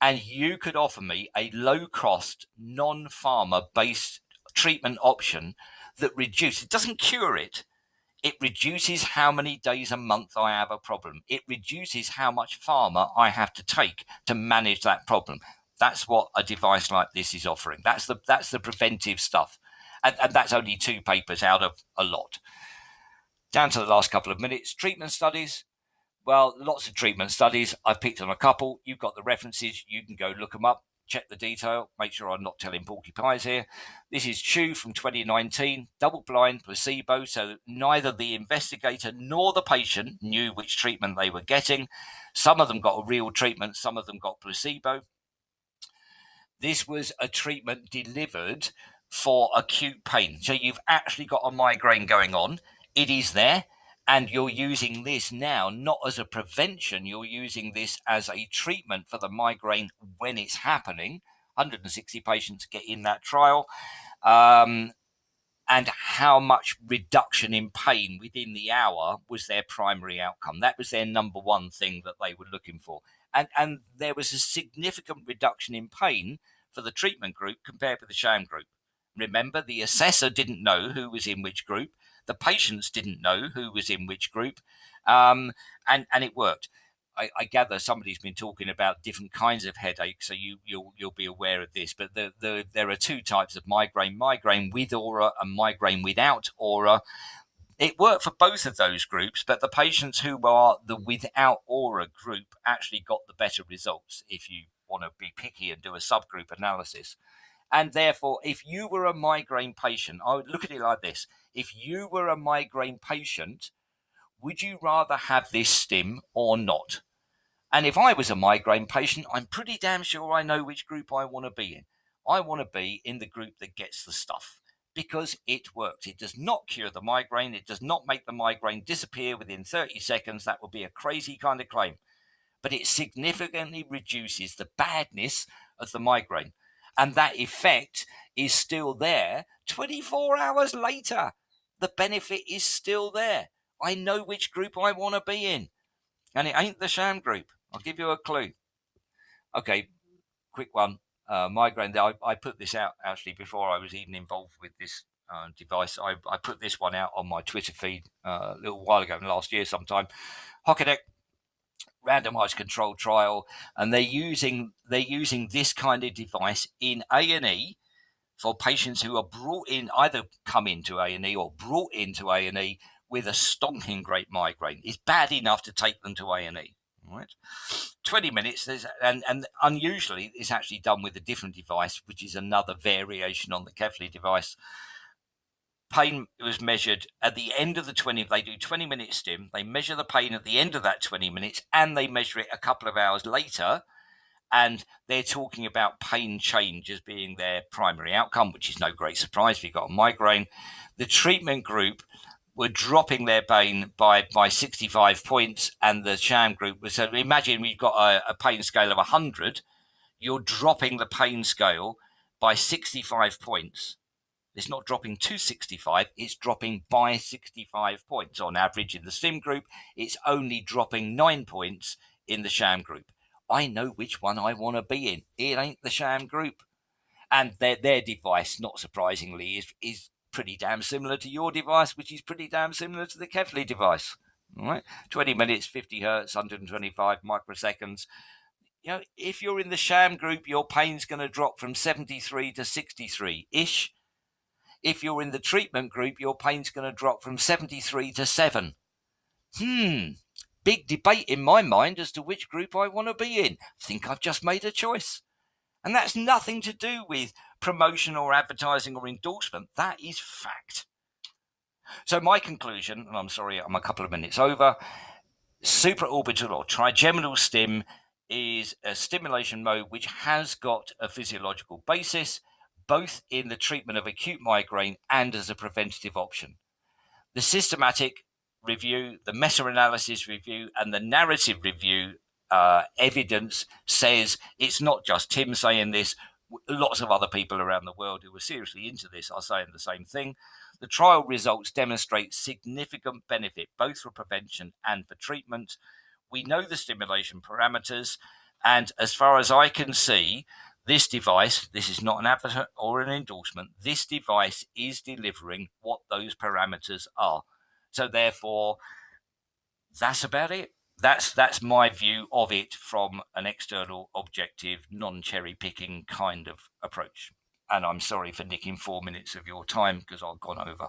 and you could offer me a low-cost, non-pharma based treatment option that reduces, it doesn't cure it, it reduces how many days a month I have a problem. It reduces how much pharma I have to take to manage that problem. That's what a device like this is offering. That's the preventive stuff. And that's only 2 papers out of a lot. Down to the last couple of minutes. Treatment studies. Well, lots of treatment studies. I've picked on a couple. You've got the references. You can go look them up. Check the detail, make sure I'm not telling porcupines here. This is Chu from 2019, double-blind placebo, so neither the investigator nor the patient knew which treatment they were getting. Some of them got a real treatment, some of them got placebo. This was a treatment delivered for acute pain. So you've actually got a migraine going on. It is there. And you're using this now not as a prevention, you're using this as a treatment for the migraine when it's happening. 160 patients get in that trial. And how much reduction in pain within the hour was their primary outcome. That was their number one thing that they were looking for. And there was a significant reduction in pain for the treatment group compared with the sham group. Remember, the assessor didn't know who was in which group. The patients didn't know who was in which group, and it worked. I gather somebody's been talking about different kinds of headaches, so you'll be aware of this. But there are 2 types of migraine: migraine with aura and migraine without aura. It worked for both of those groups, but the patients who are the without aura group actually got the better results. If you want to be picky and do a subgroup analysis. And therefore, if you were a migraine patient, I would look at it like this. If you were a migraine patient, would you rather have this stim or not? And if I was a migraine patient, I'm pretty damn sure I know which group I want to be in. I want to be in the group that gets the stuff because it works. It does not cure the migraine. It does not make the migraine disappear within 30 seconds. That would be a crazy kind of claim. But it significantly reduces the badness of the migraine. And that effect is still there 24 hours later. The benefit is still there. I know which group I want to be in. And it ain't the sham group. I'll give you a clue. Okay, quick one. Migraine. I put this out actually before I was even involved with this device. I put this one out on my Twitter feed a little while ago, last year sometime. Hockadeck randomized controlled trial, and they're using this kind of device in A&E for patients who are brought in, either come into A&E or brought into A&E with a stonking great migraine. It's bad enough to take them to A&E. Right, 20 minutes, and unusually it's actually done with a different device, which is another variation on the Kevli device. Pain was measured at the end of the 20. They do 20-minute stim. They measure the pain at the end of that 20 minutes, and they measure it a couple of hours later. and they're talking about pain change as being their primary outcome, which is no great surprise if you've got a migraine. The treatment group were dropping their pain by 65 points, and the sham group was, so imagine we've got a pain scale of 100, you're dropping the pain scale by 65 points. It's not dropping to 65, it's dropping by 65 points. On average in the STIM group, it's only dropping 9 points in the sham group. I know which one I want to be in. It ain't the sham group. And their device, not surprisingly, is pretty damn similar to your device, which is pretty damn similar to the Kefli device. All right, 20 minutes, 50 hertz, 125 microseconds. You know, if you're in the sham group, your pain's going to drop from 73 to 63-ish. If you're in the treatment group, your pain's going to drop from 73 to 7. Big debate in my mind as to which group I want to be in. I think I've just made a choice. And that's nothing to do with promotion or advertising or endorsement. That is fact. So my conclusion, and I'm sorry I'm a couple of minutes over, supraorbital or trigeminal stim is a stimulation mode which has got a physiological basis, both in the treatment of acute migraine and as a preventative option. The systematic review, the meta-analysis review, and the narrative review evidence says it's not just Tim saying this. Lots of other people around the world who are seriously into this are saying the same thing. The trial results demonstrate significant benefit both for prevention and for treatment. We know the stimulation parameters, and as far as I can see, this device, this is not an advert or an endorsement, this device is delivering what those parameters are. So therefore, that's about it. That's my view of it from an external, objective, non-cherry picking kind of approach. And I'm sorry for nicking 4 minutes of your time because I've gone over.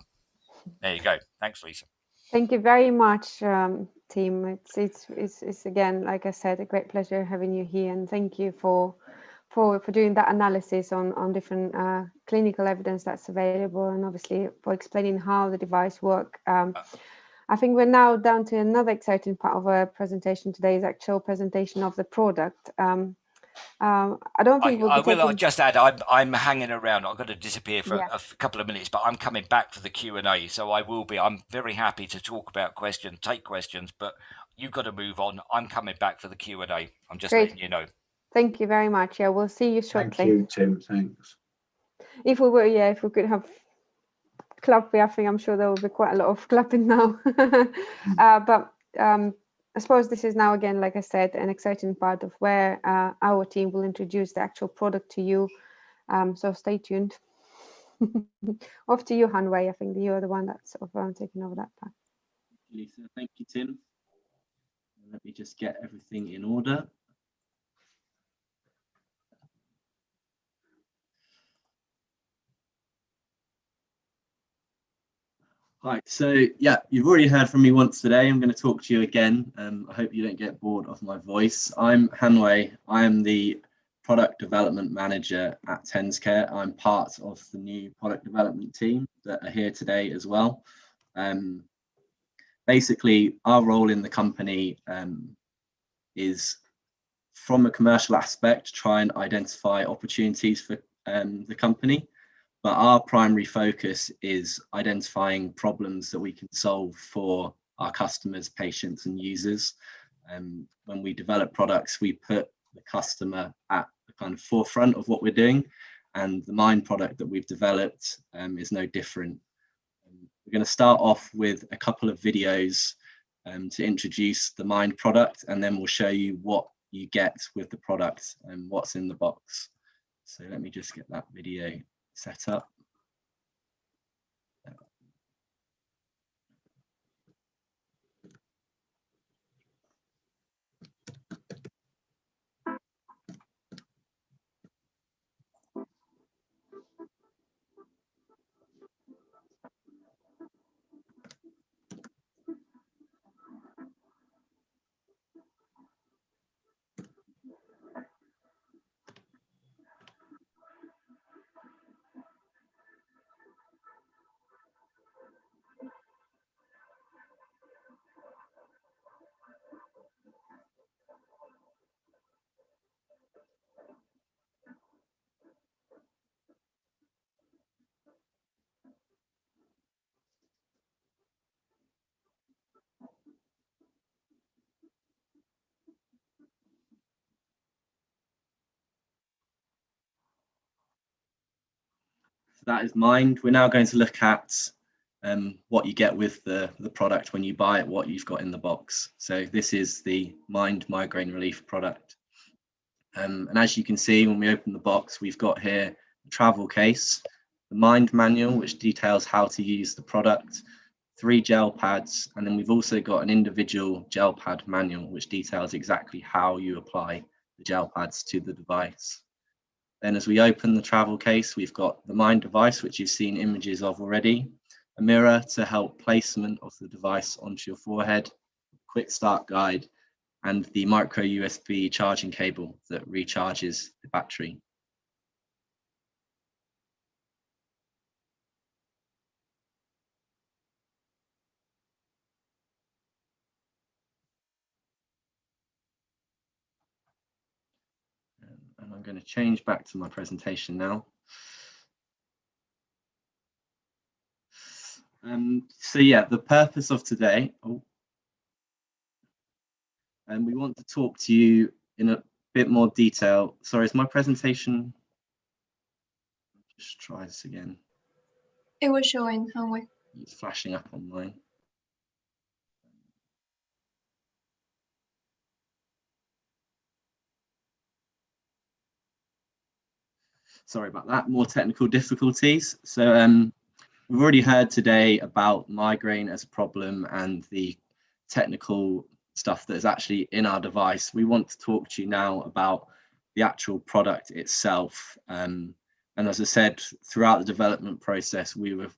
There you go. Thanks, Lisa. Thank you very much, Tim. It's again, like I said, a great pleasure having you here, and thank you for doing that analysis on different clinical evidence that's available, and obviously for explaining how the device works. I think we're now down to another exciting part of our presentation today, is actual presentation of the product. I don't think we'll be taking... I'll just add, I'm hanging around. I've got to disappear for a couple of minutes, but I'm coming back for the Q&A, so I will be. I'm very happy to talk about questions, take questions, but you've got to move on. I'm coming back for the Q&A. I'm just letting you know. Thank you very much. Yeah, we'll see you shortly. Thank you, Tim. Thanks. If we could have clapping, I'm sure there will be quite a lot of clapping now. But I suppose this is now, again, like I said, an exciting part of where our team will introduce the actual product to you. So stay tuned. Off to you, Hanwei. I think you're the one that's sort of taking over that part. Lisa, thank you, Tim. Let me just get everything in order. Right, so yeah, you've already heard from me once today. I'm going to talk to you again. I hope you don't get bored of my voice. I'm Hanwei. I am the product development manager at TensCare. I'm part of the new product development team that are here today as well. Basically, our role in the company is, from a commercial aspect, try and identify opportunities for the company. But our primary focus is identifying problems that we can solve for our customers, patients, and users. When we develop products, we put the customer at the kind of forefront of what we're doing, and the Mynd product that we've developed is no different. We're going to start off with a couple of videos to introduce the Mynd product, and then we'll show you what you get with the product and what's in the box. So let me just get that video set up. So that is Mynd. We're now going to look at what you get with the product when you buy it, what you've got in the box. So this is the Mynd Migraine Relief product. And as you can see, when we open the box, we've got here a travel case, the Mynd manual, which details how to use the product, 3 gel pads, and then we've also got an individual gel pad manual, which details exactly how you apply the gel pads to the device. Then as we open the travel case, we've got the Mynd device, which you've seen images of already, a mirror to help placement of the device onto your forehead, quick start guide, and the micro USB charging cable that recharges the battery. And I'm going to change back to my presentation now. So yeah, the purpose of today, and we want to talk to you in a bit more detail. Sorry, is my presentation? Just try this again. It was showing, Hanwei. It's flashing up on mine. Sorry about that, more technical difficulties. So we've already heard today about migraine as a problem and the technical stuff that is actually in our device. We want to talk to you now about the actual product itself. And as I said, throughout the development process, we were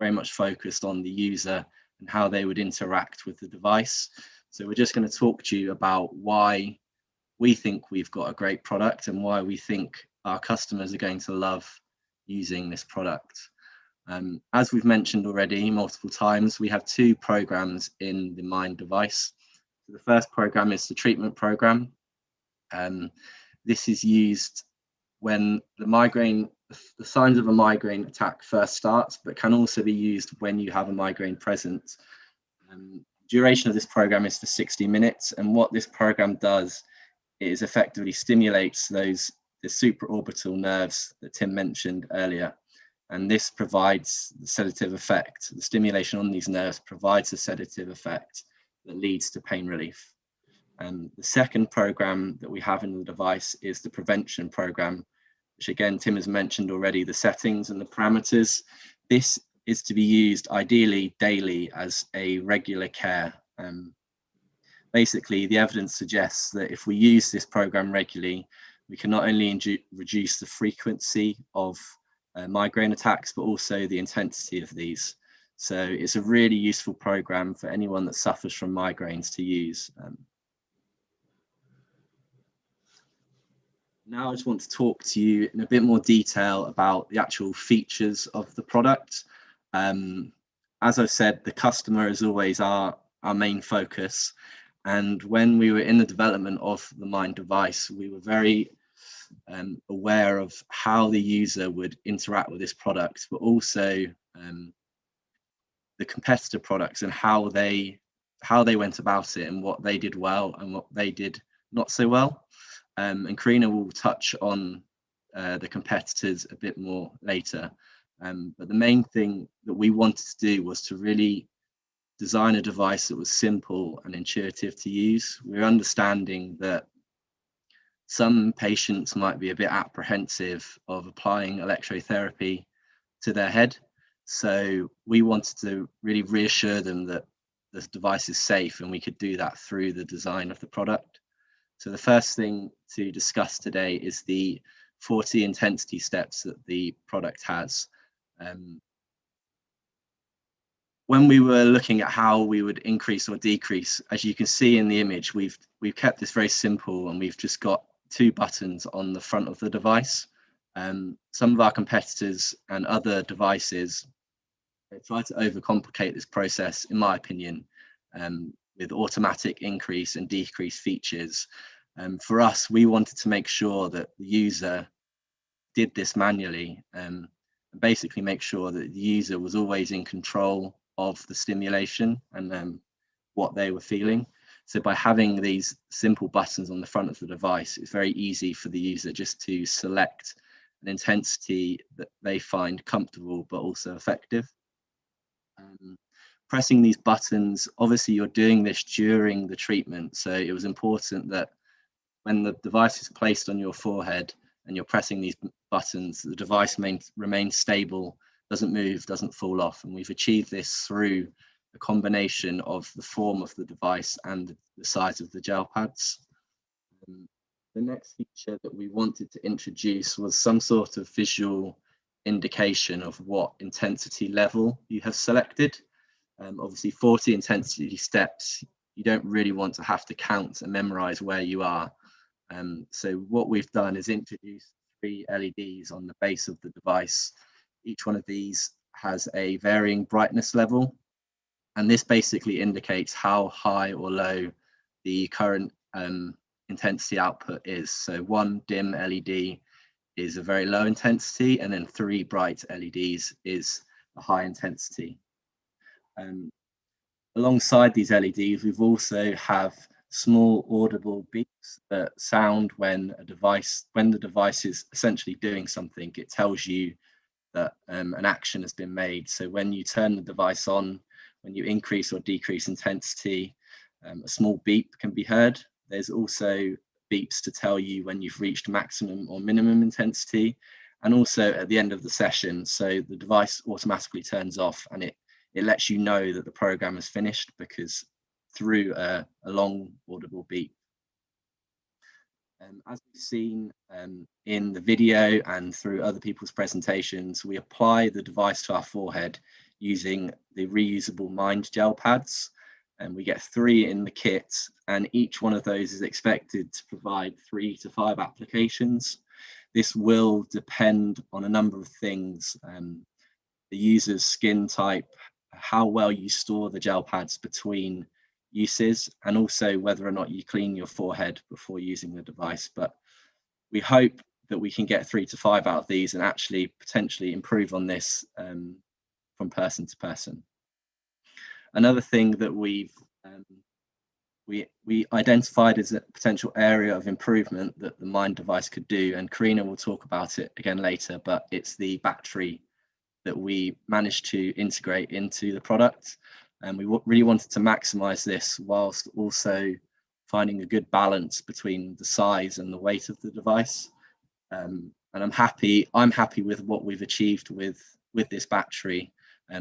very much focused on the user and how they would interact with the device. So we're just going to talk to you about why we think we've got a great product and why we think our customers are going to love using this product. As we've mentioned already multiple times, we have 2 programs in the Mynd device. So the first program is the treatment program. This is used when the signs of a migraine attack first starts, but can also be used when you have a migraine present. Duration of this program is for 60 minutes, and what this program does is effectively stimulates the supraorbital nerves that Tim mentioned earlier. And this provides the sedative effect. The stimulation on these nerves provides a sedative effect that leads to pain relief. And the second program that we have in the device is the prevention program, which again, Tim has mentioned already, the settings and the parameters. This is to be used ideally daily as a regular care. Basically, the evidence suggests that if we use this program regularly, we can not only reduce the frequency of migraine attacks, but also the intensity of these. So it's a really useful program for anyone that suffers from migraines to use. Now I just want to talk to you in a bit more detail about the actual features of the product. As I said, the customer is always our main focus. And when we were in the development of the Mynd device, we were very aware of how the user would interact with this product, but also the competitor products and how they went about it and what they did well and what they did not so well. And Karina will touch on the competitors a bit more later. But the main thing that we wanted to do was to really design a device that was simple and intuitive to use. We're understanding that some patients might be a bit apprehensive of applying electrotherapy to their head. So we wanted to really reassure them that the device is safe, and we could do that through the design of the product. So the first thing to discuss today is the 40 intensity steps that the product has. When we were looking at how we would increase or decrease, as you can see in the image, we've kept this very simple, and we've just got 2 buttons on the front of the device. Some of our competitors and other devices, they try to overcomplicate this process, in my opinion, with automatic increase and decrease features. For us, we wanted to make sure that the user did this manually, and basically make sure that the user was always in control of the stimulation and what they were feeling. So by having these simple buttons on the front of the device, it's very easy for the user just to select an intensity that they find comfortable but also effective. Pressing these buttons, obviously you're doing this during the treatment, so it was important that when the device is placed on your forehead and you're pressing these buttons, the device remains stable, doesn't move, doesn't fall off. And we've achieved this through a combination of the form of the device and the size of the gel pads. The next feature that we wanted to introduce was some sort of visual indication of what intensity level you have selected. Obviously 40 intensity steps, you don't really want to have to count and memorize where you are. So what we've done is introduce 3 LEDs on the base of the device. Each one of these has a varying brightness level, and this basically indicates how high or low the current intensity output is. So 1 dim LED is a very low intensity, and then 3 bright LEDs is a high intensity. Alongside these LEDs, we've also have small audible beeps that sound when the device is essentially doing something. It tells you that an action has been made. So when you turn the device on, when you increase or decrease intensity, a small beep can be heard. There's also beeps to tell you when you've reached maximum or minimum intensity, and also at the end of the session. So the device automatically turns off, and it lets you know that the program is finished because through a long audible beep. As we've seen in the video and through other people's presentations, we apply the device to our forehead using the reusable Mynd gel pads. And we get 3 in the kit, and each one of those is expected to provide 3 to 5 applications. This will depend on a number of things, the user's skin type, how well you store the gel pads between uses, and also whether or not you clean your forehead before using the device. But we hope that we can get 3 to 5 out of these and actually potentially improve on this from person to person. Another thing that we identified as a potential area of improvement that the Mynd device could do, and Karina will talk about it again later, but it's the battery that we managed to integrate into the product. And we really wanted to maximize this whilst also finding a good balance between the size and the weight of the device. And I'm happy with what we've achieved with this battery.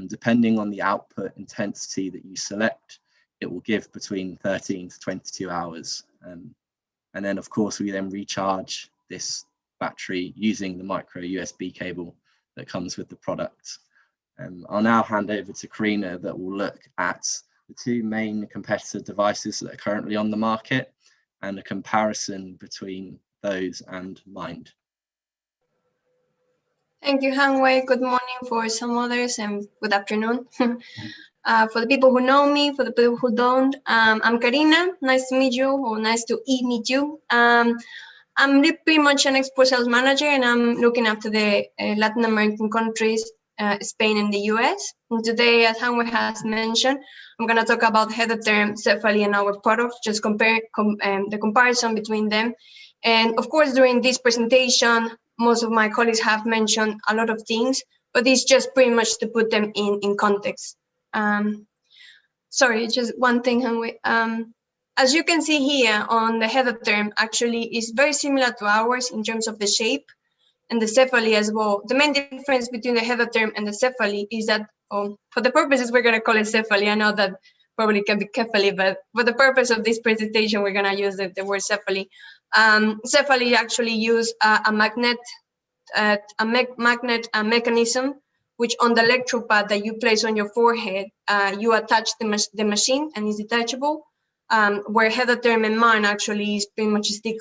Depending on the output intensity that you select, it will give between 13 to 22 hours. And then of course we then recharge this battery using the micro USB cable that comes with the product. I'll now hand over to Karina that will look at the 2 main competitor devices that are currently on the market and a comparison between those and Mynd. Thank you, Hanwei. Good morning for some others, and good afternoon. For the people who know me, for the people who don't, I'm Karina. Nice to meet you, or nice to meet you. I'm pretty much an export sales manager, and I'm looking after the Latin American countries, Spain and the US. And today, as Hanwei has mentioned, I'm going to talk about Heatherterm, Cephaly, and our product, just the comparison between them. And of course, during this presentation, most of my colleagues have mentioned a lot of things, but it's just pretty much to put them in context. Sorry, just one thing, Hanwei. As you can see here on the Heatherterm, actually is very similar to ours in terms of the shape and the Cephaly as well. The main difference between the Heatherterm and the Cephaly is that, for the purposes, we're going to call it Cephaly. I know that probably can be Cephaly, but for the purpose of this presentation, we're going to use the word Cephaly. Cephaly actually use a magnet mechanism, which on the electropad that you place on your forehead, you attach the machine and it's detachable, where Heatherterm and Mynd actually is pretty much stick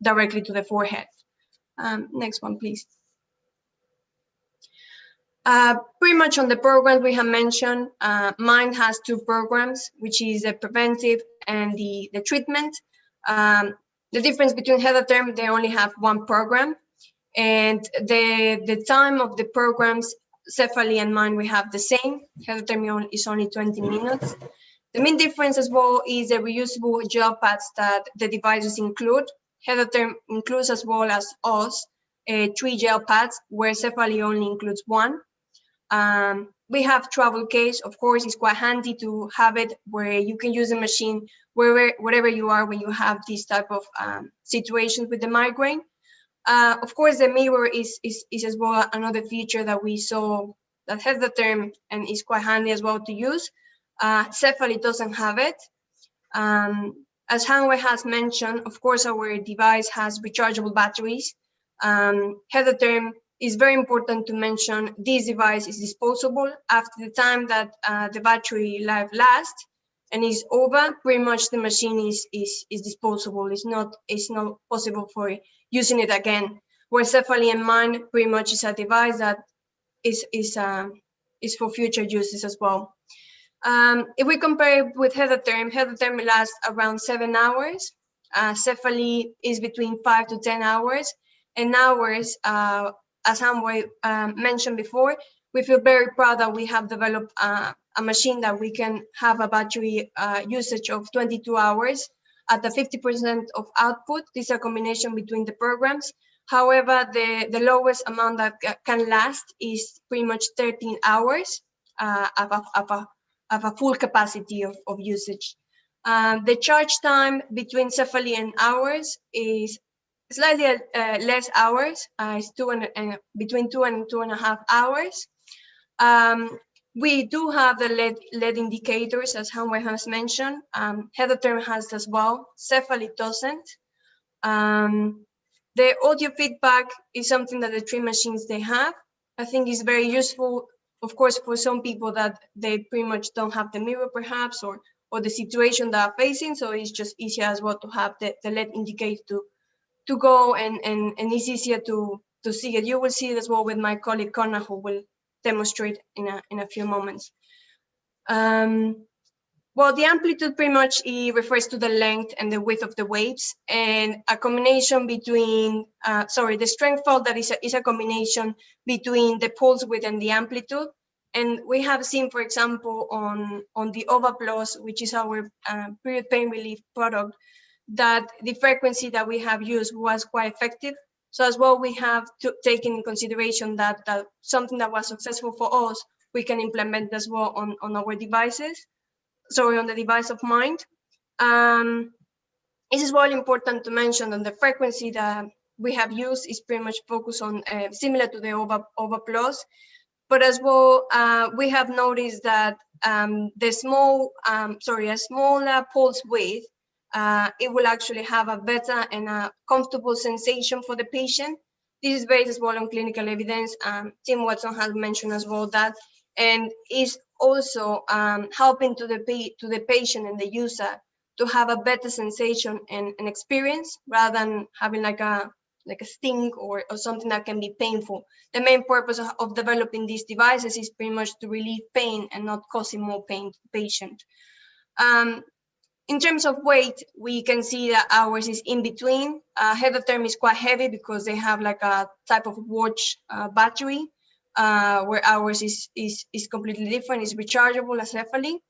directly to the forehead. Next one, please. Pretty much on the programs we have mentioned, Mynd has 2 programs, which is the preventive and the treatment. The difference between Heatherterm, they only have 1 program, and the time of the programs, Cephaly and Mynd, we have the same. Heatherterm is only 20 minutes. The main difference as well is the reusable gel pads that the devices include. Heatherterm includes as well as us 3 gel pads, where Cephaly only includes 1. We have travel case. Of course, it's quite handy to have it where you can use the machine wherever you are when you have this type of situations with the migraine. Of course, the mirror is as well another feature that we saw that has the term and is quite handy as well to use. Cephaly doesn't have it. As Hanwei has mentioned, of course, our device has rechargeable batteries. Heather is very important to mention. This device is disposable after the time that the battery life lasts and is over. Pretty much the machine is disposable. It's not possible for using it again. Where Cephaly and Mynd pretty much is a device that is for future uses as well. If we compare it with Heather lasts around 7 hours. Cephaly is between 5 to 10 hours. And ours, as Hanwei mentioned before, we feel very proud that we have developed a machine that we can have a battery usage of 22 hours at the 50% of output. This is a combination between the programs. However, the lowest amount that can last is pretty much 13 hours of a full capacity of usage. The charge time between Cephaly and ours is slightly less hours. It's between 2 and 2.5 hours. We do have the LED indicators, as Hanwei has mentioned. Heather has as well. Cephaly doesn't. The audio feedback is something that the 3 machines they have. I think is very useful, of course, for some people that they pretty much don't have the mirror perhaps, or the situation they are facing. So it's just easier as well to have the LED indicator to go, and it's easier to see it. You will see it as well with my colleague Connor, who will demonstrate in a few moments. Well, the amplitude pretty much refers to the length and the width of the waves, and a combination between, the strength fault that is a combination between the pulse width and the amplitude. And we have seen, for example, on the OVA Plus, which is our period pain relief product, that the frequency that we have used was quite effective. So as well, we have taken in consideration that something that was successful for us, we can implement as well on our devices. Sorry, on the device of Mynd. It is very important to mention that the frequency that we have used is pretty much focused on similar to the OVA Plus, but as well, we have noticed that a smaller pulse width, it will actually have a better and a comfortable sensation for the patient. This is based as well on clinical evidence. Tim Watson has mentioned as well that, and is also helping to the patient and the user to have a better sensation and experience, rather than having like a sting or something that can be painful. The main purpose of developing these devices is pretty much to relieve pain and not causing more pain to the patient. In terms of weight, we can see that ours is in between. Heather is quite heavy because they have like a type of watch battery, where ours is completely different. It's rechargeable as Cephaly.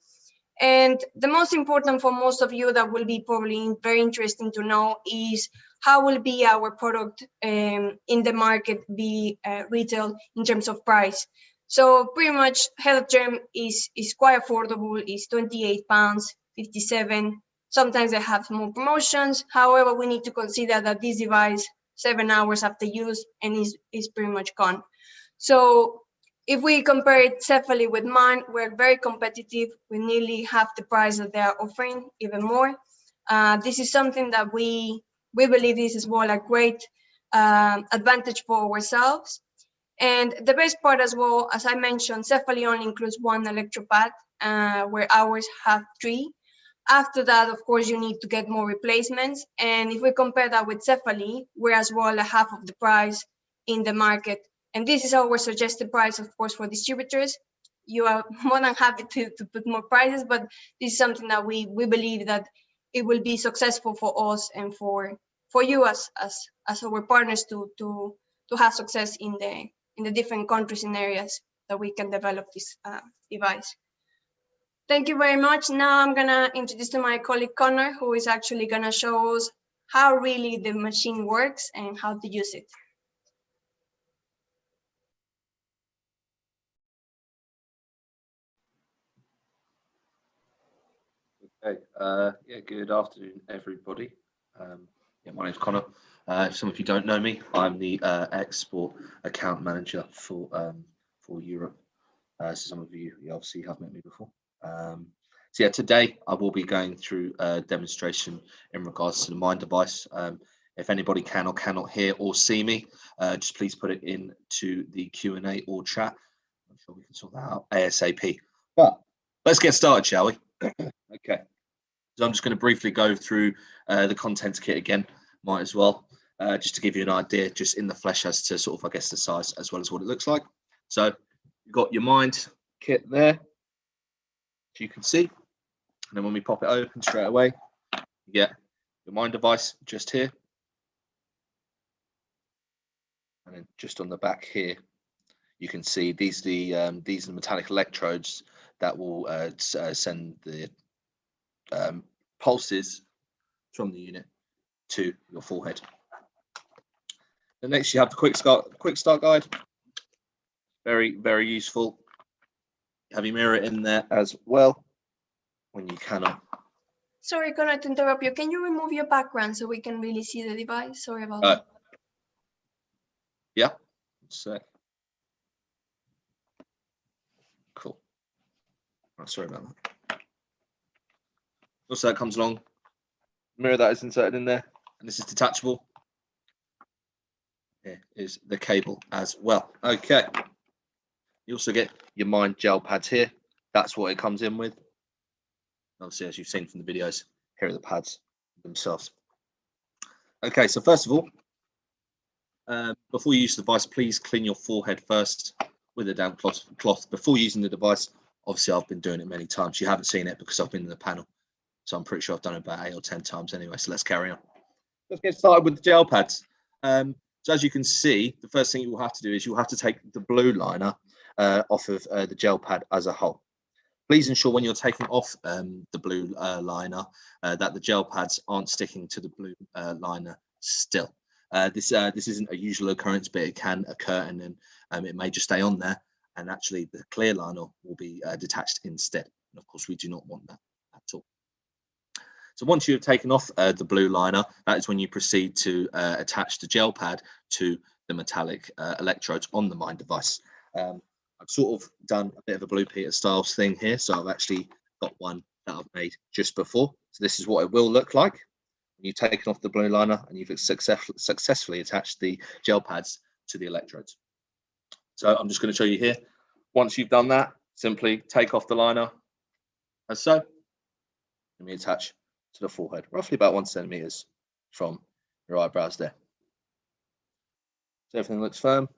And the most important for most of you that will be probably very interesting to know is how will be our product in the market be retailed in terms of price. So pretty much Heather is quite affordable. It's £28, 57. Sometimes they have more promotions. However, we need to consider that this device 7 hours after use and is pretty much gone. So if we compare it Cephaly with Mynd, we're very competitive. We nearly half the price that they are offering, even more. This is something that we believe is as well a great advantage for ourselves. And the best part as well, as I mentioned, Cephaly only includes 1 electropad, where ours have 3. After that, of course, you need to get more replacements. And if we compare that with Cephaly, we're as well a half of the price in the market. And this is our suggested price, of course, for distributors. You are more than happy to put more prices, but this is something that we believe that it will be successful for us and for you as our partners to have success in the different countries and areas that we can develop this device. Thank you very much. Now I'm gonna introduce to my colleague Connor, who is actually gonna show us how really the machine works and how to use it. Hey, yeah, good afternoon, everybody. Yeah, my name's Connor. If some of you don't know me, I'm the export account manager for Europe. So some of you obviously have met me before. So yeah, today I will be going through a demonstration in regards to the Mind device. If anybody can or cannot hear or see me, just please put it into the Q&A or chat. I'm sure we can sort that out ASAP. But let's get started, shall we? Okay. So I'm just going to briefly go through the contents kit again, might as well, just to give you an idea just in the flesh as to sort of, I guess, the size as well as what it looks like. So you've got your Mind kit there, as you can see. And then when we pop it open straight away, you get your Mind device just here. And then just on the back here, you can see these are the metallic electrodes that will send the pulses from the unit to your forehead. And next you have the quick start guide. Very, very useful. Have your mirror in there as well when you cannot. Sorry, Connor, to interrupt you. Can you remove your background so we can really see the device? Sorry about that. Yeah. Sec. Cool. Oh, sorry about that. Also, that comes along. Mirror that is inserted in there, and this is detachable. Here is the cable as well. Okay. You also get your Mind gel pads here. That's what it comes in with. Obviously, as you've seen from the videos, here are the pads themselves. Okay, so first of all, before you use the device, please clean your forehead first with a damp cloth before using the device. Obviously, I've been doing it many times. You haven't seen it because I've been in the panel. So I'm pretty sure I've done it about 8 or 10 times anyway. So let's carry on. Let's get started with the gel pads. So as you can see, the first thing you will have to do is you'll have to take the blue liner off of the gel pad as a whole. Please ensure when you're taking off the blue liner that the gel pads aren't sticking to the blue liner still. This isn't a usual occurrence, but it can occur, and then it may just stay on there, and actually the clear liner will be detached instead. And of course, we do not want that at all. So once you have taken off the blue liner, that is when you proceed to attach the gel pad to the metallic electrodes on the Mind device. I've sort of done a bit of a Blue Peter Styles thing here, so I've actually got one that I've made just before. So this is what it will look like. You've taken off the blue liner and you've successfully attached the gel pads to the electrodes. So I'm just going to show you here. Once you've done that, simply take off the liner as so, and we attach to the forehead, roughly about 1 centimeters from your eyebrows there. So everything looks firm,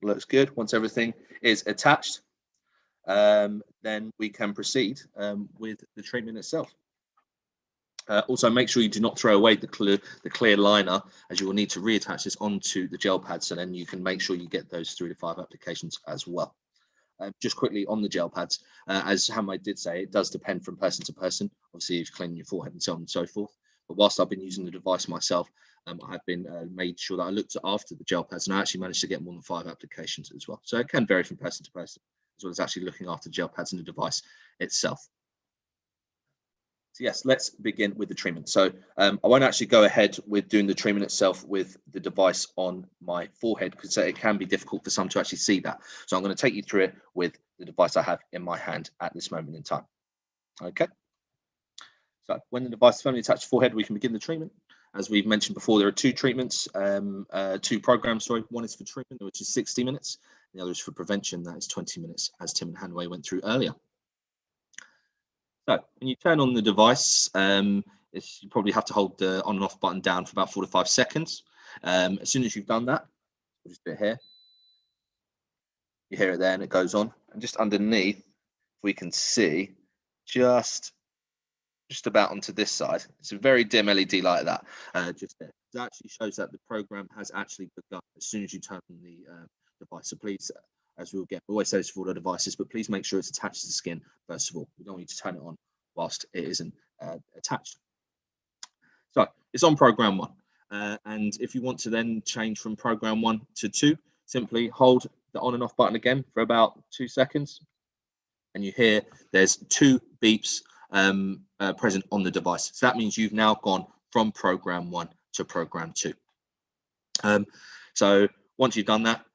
looks good. Once everything is attached, then we can proceed with the treatment itself. Also, make sure you do not throw away the clear liner, as you will need to reattach this onto the gel pads, so then you can make sure you get those 3 to 5 applications as well. Just quickly on the gel pads, as Hamid did say, it does depend from person to person. Obviously, you've cleaned your forehead and so on and so forth. But whilst I've been using the device myself, I have been made sure that I looked after the gel pads, and I actually managed to get more than 5 applications as well. So it can vary from person to person, as well as actually looking after gel pads and the device itself. So yes, let's begin with the treatment. So I won't actually go ahead with doing the treatment itself with the device on my forehead, because it can be difficult for some to actually see that. So I'm going to take you through it with the device I have in my hand at this moment in time. Okay. So when the device is firmly attached to the forehead, we can begin the treatment. As we've mentioned before, there are 2 treatments, 2 programs, sorry. One is for treatment, which is 60 minutes. And the other is for prevention, that is 20 minutes, as Tim and Hanway went through earlier. So when you turn on the device, you probably have to hold the on and off button down for about 4 to 5 seconds. As soon as you've done that, we'll just do it here. You hear it there and it goes on. And just underneath, we can see just about onto this side. It's a very dim LED like that, just there. It actually shows that the program has actually begun as soon as you turn on the device. So please, as we always say this for all the devices, but please make sure it's attached to the skin first of all. We don't need to turn it on whilst it isn't attached. So it's on program 1. And if you want to then change from program 1 to 2, simply hold the on and off button again for about 2 seconds. And you hear there's 2 beeps present on the device. So that means you've now gone from program 1 to program 2. So once you've done that,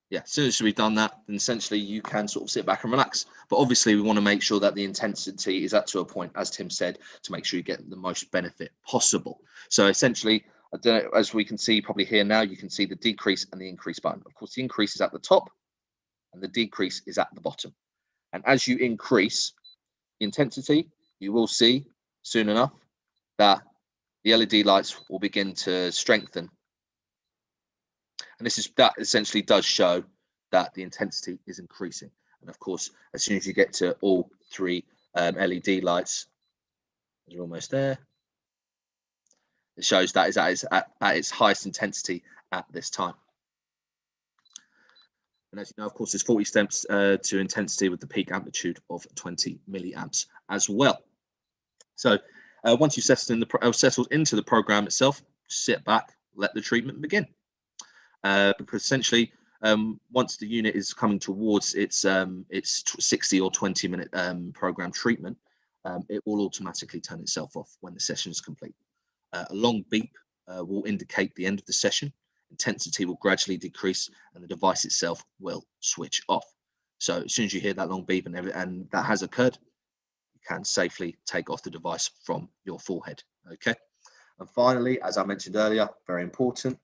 yeah, as soon as we've done that, then essentially you can sort of sit back and relax. But obviously we want to make sure that the intensity is up to a point, as Tim said, to make sure you get the most benefit possible. So essentially, I don't know, as we can see probably here now, you can see the decrease and the increase button. Of course, the increase is at the top and the decrease is at the bottom. And as you increase the intensity, you will see soon enough that the LED lights will begin to strengthen. And that essentially does show that the intensity is increasing. And of course, as soon as you get to all 3 LED lights, you're almost there. It shows that is at its highest intensity at this time. And as you know, of course, there's 40 steps to intensity with the peak amplitude of 20 milliamps as well. So once you've settled into the program itself, sit back, let the treatment begin. Because essentially, once the unit is coming towards its 60 or 20 minute program treatment, it will automatically turn itself off when the session is complete. A long beep will indicate the end of the session. Intensity will gradually decrease and the device itself will switch off. So as soon as you hear that long beep and that has occurred, you can safely take off the device from your forehead. Okay. And finally, as I mentioned earlier, very important,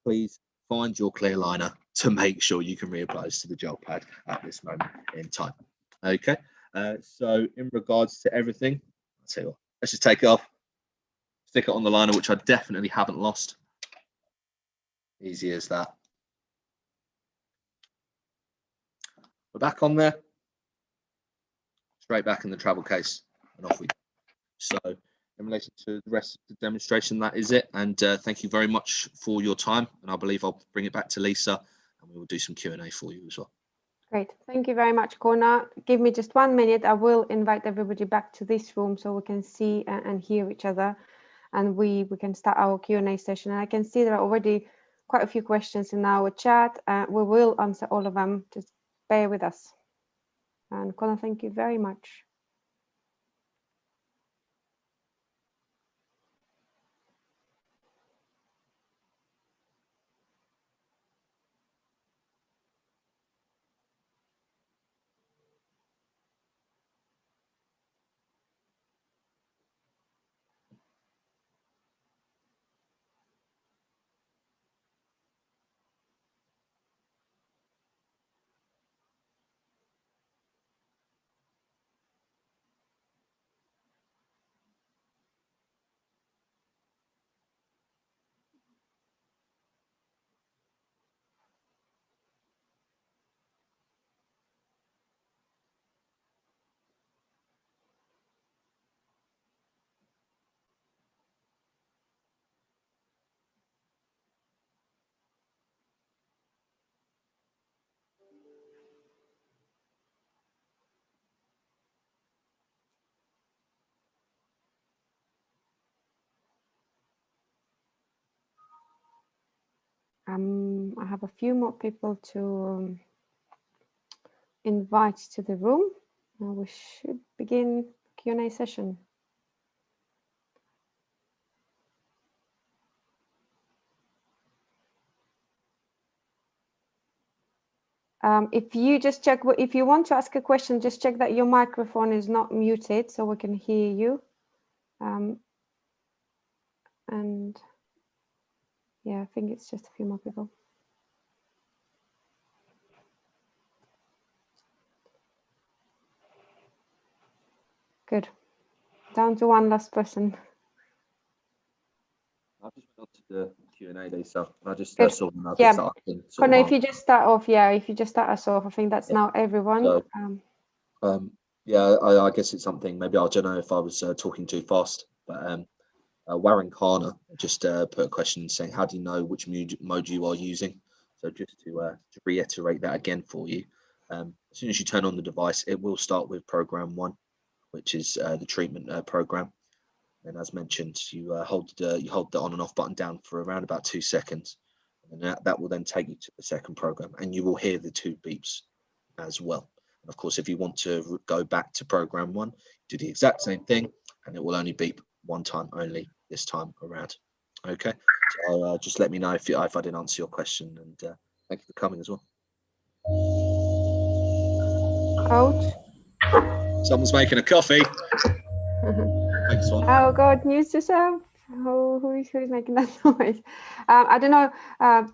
please find your clear liner to make sure you can reapply this to the gel pad at this moment in time. Okay. So in regards to everything, I'll tell you what, let's just take it off, stick it on the liner, which I definitely haven't lost. Easy as that. We're back on there, straight back in the travel case, and off we go. So in relation to the rest of the demonstration, that is it. And thank you very much for your time. And I believe I'll bring it back to Lisa and we will do some Q&A for you as well. Great. Thank you very much, Connor. Give me just 1 minute. I will invite everybody back to this room so we can see and hear each other. And we can start our Q&A session. And I can see there are already quite a few questions in our chat. We will answer all of them. Just bear with us. And Connor, thank you very much. I have a few more people to invite to the room. Now we should begin Q&A session. If you just check, if you want to ask a question, just check that your microphone is not muted so we can hear you. And yeah, I think it's just a few more people. Good. Down to one last person. I've just went on to the Q&A, Lisa. I just saw them. Yeah, Connor, if you just start off, if you just start us off, I think that's now everyone. So, yeah, I guess it's something, maybe I don't know if I was talking too fast, but Warren Karner just put a question saying, how do you know which mode you are using? So just to reiterate that again for you, as soon as you turn on the device, it will start with program 1, which is the treatment program. And as mentioned, you hold the on and off button down for around about 2 seconds, and that will then take you to the second program, and you will hear the 2 beeps as well. Of course, if you want to go back to program 1, do the exact same thing, and it will only beep one time only this time around. Okay, so just let me know if I didn't answer your question, and thank you for coming as well. Ouch. Someone's making a coffee. Thanks, one. Oh God, news yourself. Who's making that noise? I don't know.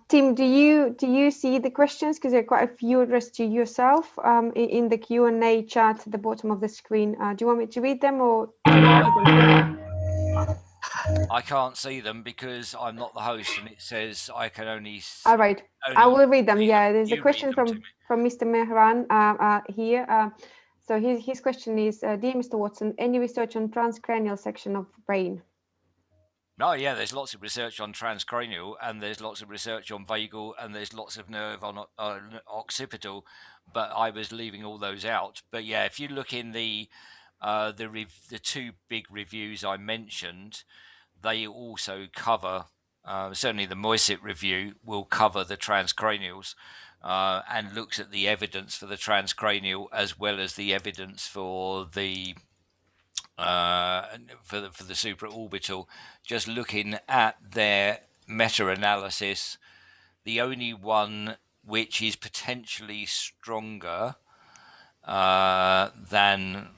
Tim, do you see the questions? Because there are quite a few addressed to yourself in the Q&A chat at the bottom of the screen. Do you want me to read them, or do you want them? I can't see them because I'm not the host, and it says I can only. All right, I will read them. Yeah, there's a question from Mr. Mehran here. So his question is, dear Mr. Watson, any research on transcranial section of brain? Oh yeah, there's lots of research on transcranial, and there's lots of research on vagal, and there's lots of nerve on occipital, but I was leaving all those out. But yeah, if you look in the 2 big reviews I mentioned, they also cover, certainly the Moiset review will cover the transcranials, and looks at the evidence for the transcranial as well as the evidence for the supraorbital. Just looking at their meta-analysis, the only one which is potentially stronger than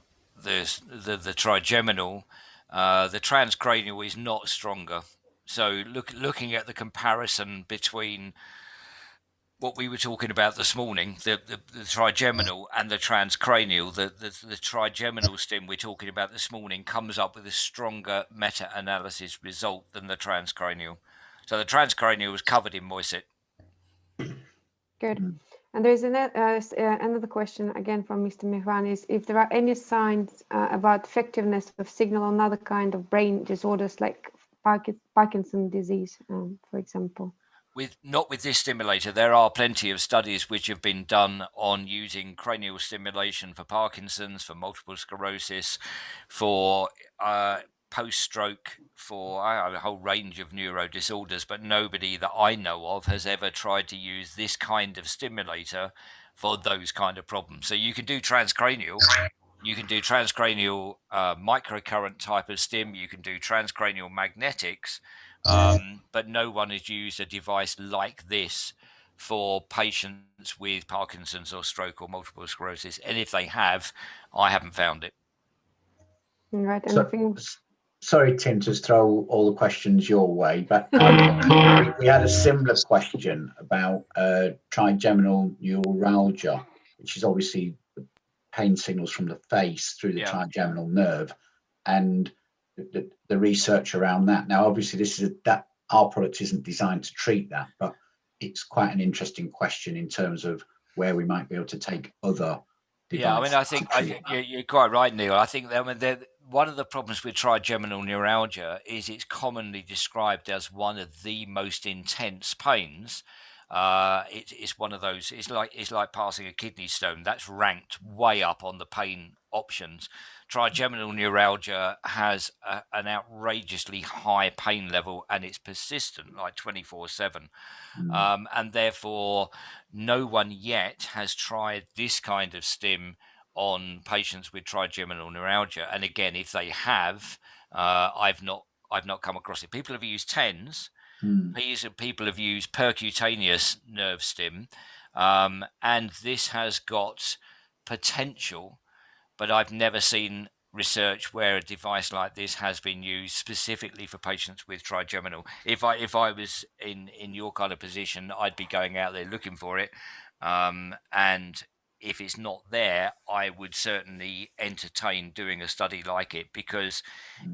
the trigeminal, the transcranial is not stronger. So looking at the comparison between what we were talking about this morning, the trigeminal and the transcranial, the trigeminal stim we're talking about this morning comes up with a stronger meta-analysis result than the transcranial. So the transcranial was covered in Moiset. Good. And there's another question again from Mr. Mehran, is if there are any signs about effectiveness of signal on other kind of brain disorders like Parkinson's disease, for example. Not with this stimulator. There are plenty of studies which have been done on using cranial stimulation for Parkinson's, for multiple sclerosis, for post-stroke, for a whole range of neuro disorders, but nobody that I know of has ever tried to use this kind of stimulator for those kind of problems. So you can do transcranial. You can do transcranial microcurrent type of stim. You can do transcranial magnetics. But no one has used a device like this for patients with Parkinson's or stroke or multiple sclerosis. And if they have, I haven't found it. Right. And So, sorry, Tim, to throw all the questions your way, but we had a similar question about trigeminal neuralgia, which is obviously the pain signals from the face through the trigeminal nerve, and the research around that. Now, obviously, that our product isn't designed to treat that, but it's quite an interesting question in terms of where we might be able to take other devices. Yeah, I mean, I think you're quite right, Neil. I think that one of the problems with trigeminal neuralgia is it's commonly described as one of the most intense pains. It's one of those. It's like passing a kidney stone. That's ranked way up on the pain options. Trigeminal neuralgia has an outrageously high pain level, and it's persistent, like 24/7. And therefore, no one yet has tried this kind of stim on patients with trigeminal neuralgia. And again, if they have, I've not come across it. People have used TENS. People have used percutaneous nerve stim, and this has got potential, but I've never seen research where a device like this has been used specifically for patients with trigeminal. If I was in your kind of position, I'd be going out there looking for it, and if it's not there, I would certainly entertain doing a study like it, because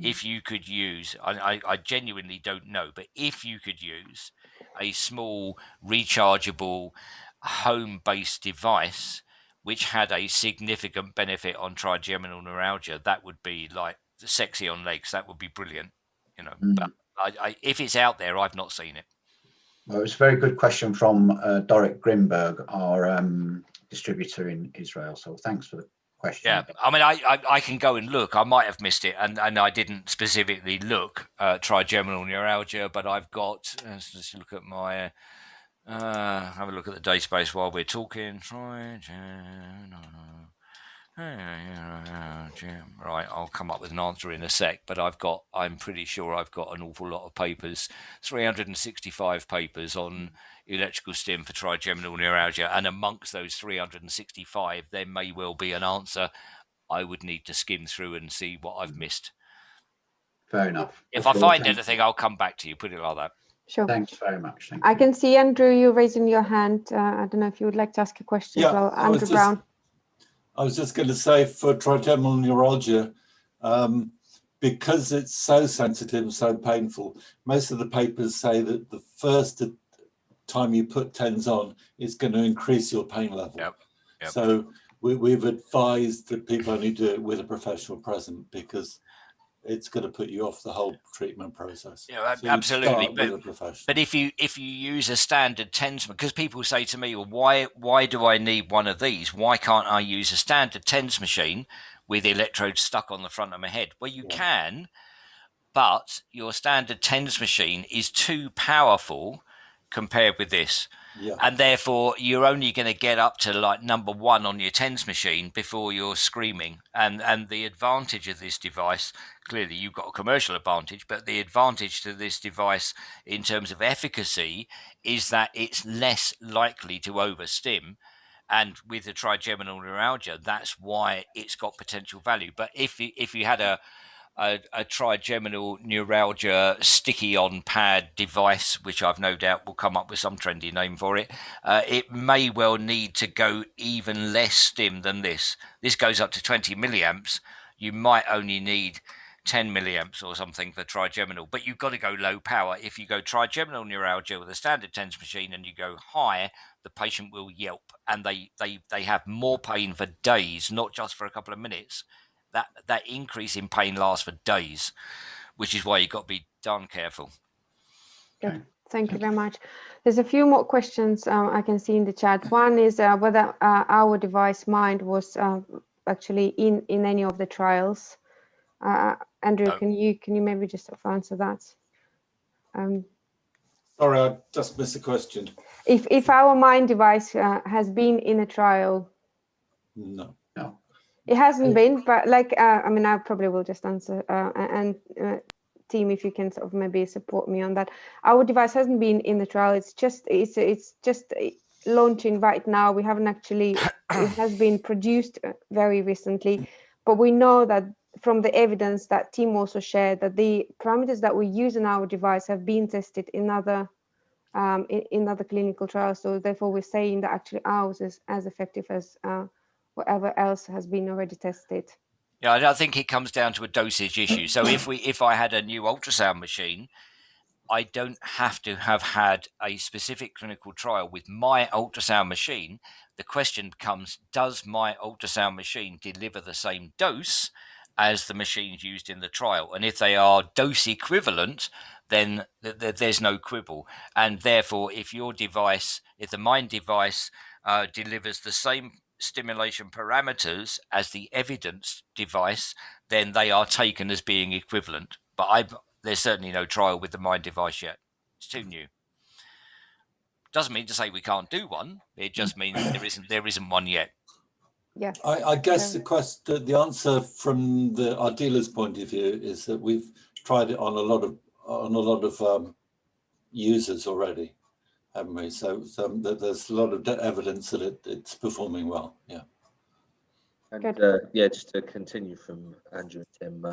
if you could use, I genuinely don't know, but if you could use a small rechargeable home-based device which had a significant benefit on trigeminal neuralgia, that would be like sexy on legs. That would be brilliant, But if it's out there, I've not seen it. Well, it was a very good question from Dorrit Grimberg, our distributor in Israel. So thanks for the question. Yeah, I mean, I can go and look. I might have missed it, and I didn't specifically look at trigeminal neuralgia, but I've got. Let's just look at my. Have a look at the database while we're talking. Right, I'll come up with an answer in a sec, but I'm pretty sure I've got an awful lot of papers, 365 papers on electrical stim for trigeminal neuralgia, and amongst those 365, there may well be an answer. I would need to skim through and see what I've missed. Fair enough. If Okay, I find thank anything, you. I'll come back to you. Put it like that. Sure. Thanks very much. Thank I you. can see Andrew, you raising your hand. I don't know if you would like to ask a question as well. Andrew Brown. I was just going to say, for trigeminal neuralgia, because it's so sensitive and so painful, most of the papers say that the first time you put TENS on is going to increase your pain level. Yep. So we've advised that people only do it with a professional present, because it's going to put you off the whole treatment process. Yeah, so absolutely. But if you use a standard TENS, because people say to me, well, why do I need one of these? Why can't I use a standard TENS machine with electrodes stuck on the front of my head? Well, you can, but your standard TENS machine is too powerful compared with this. Yeah. And therefore, you're only going to get up to like number 1 on your TENS machine before you're screaming. And the advantage of this device, clearly you've got a commercial advantage, but the advantage to this device in terms of efficacy is that it's less likely to overstim. And with the trigeminal neuralgia, that's why it's got potential value. But if you had a trigeminal neuralgia sticky-on pad device, which I've no doubt will come up with some trendy name for it, it may well need to go even less stim than this. This goes up to 20 milliamps. You might only need 10 milliamps or something for trigeminal, but you've got to go low power. If you go trigeminal neuralgia with a standard TENS machine and you go high, the patient will yelp, and they have more pain for days, not just for a couple of minutes. That increase in pain lasts for days, which is why you've got to be darn careful. Good. Thank you very much. There's a few more questions I can see in the chat. One is whether our device Mynd was actually in any of the trials. Andrew, No. can you maybe just sort of answer that? Sorry, I just missed the question. If our Mynd device has been in a trial? No. It hasn't been, but like, I mean, I probably will just answer, and team, if you can sort of maybe support me on that. Our device hasn't been in the trial. It's just launching right now. We haven't actually, it has been produced very recently, but we know that from the evidence that team also shared, that the parameters that we use in our device have been tested in other clinical trials. So therefore we're saying that actually ours is as effective as whatever else has been already tested. Yeah, I think it comes down to a dosage issue. So if I had a new ultrasound machine, I don't have to have had a specific clinical trial with my ultrasound machine. The question becomes, does my ultrasound machine deliver the same dose as the machines used in the trial? And if they are dose equivalent, then there's no quibble. And therefore, if the Mynd device delivers the same stimulation parameters as the evidence device, then they are taken as being equivalent. But there's certainly no trial with the Mynd device yet. It's too new. Doesn't mean to say we can't do one. It just means there isn't one yet. Yeah. I guess the answer from our dealer's point of view is that we've tried it on a lot of users already, haven't we? So there's a lot of evidence that it's performing well. Yeah. And just to continue from Andrew and Tim,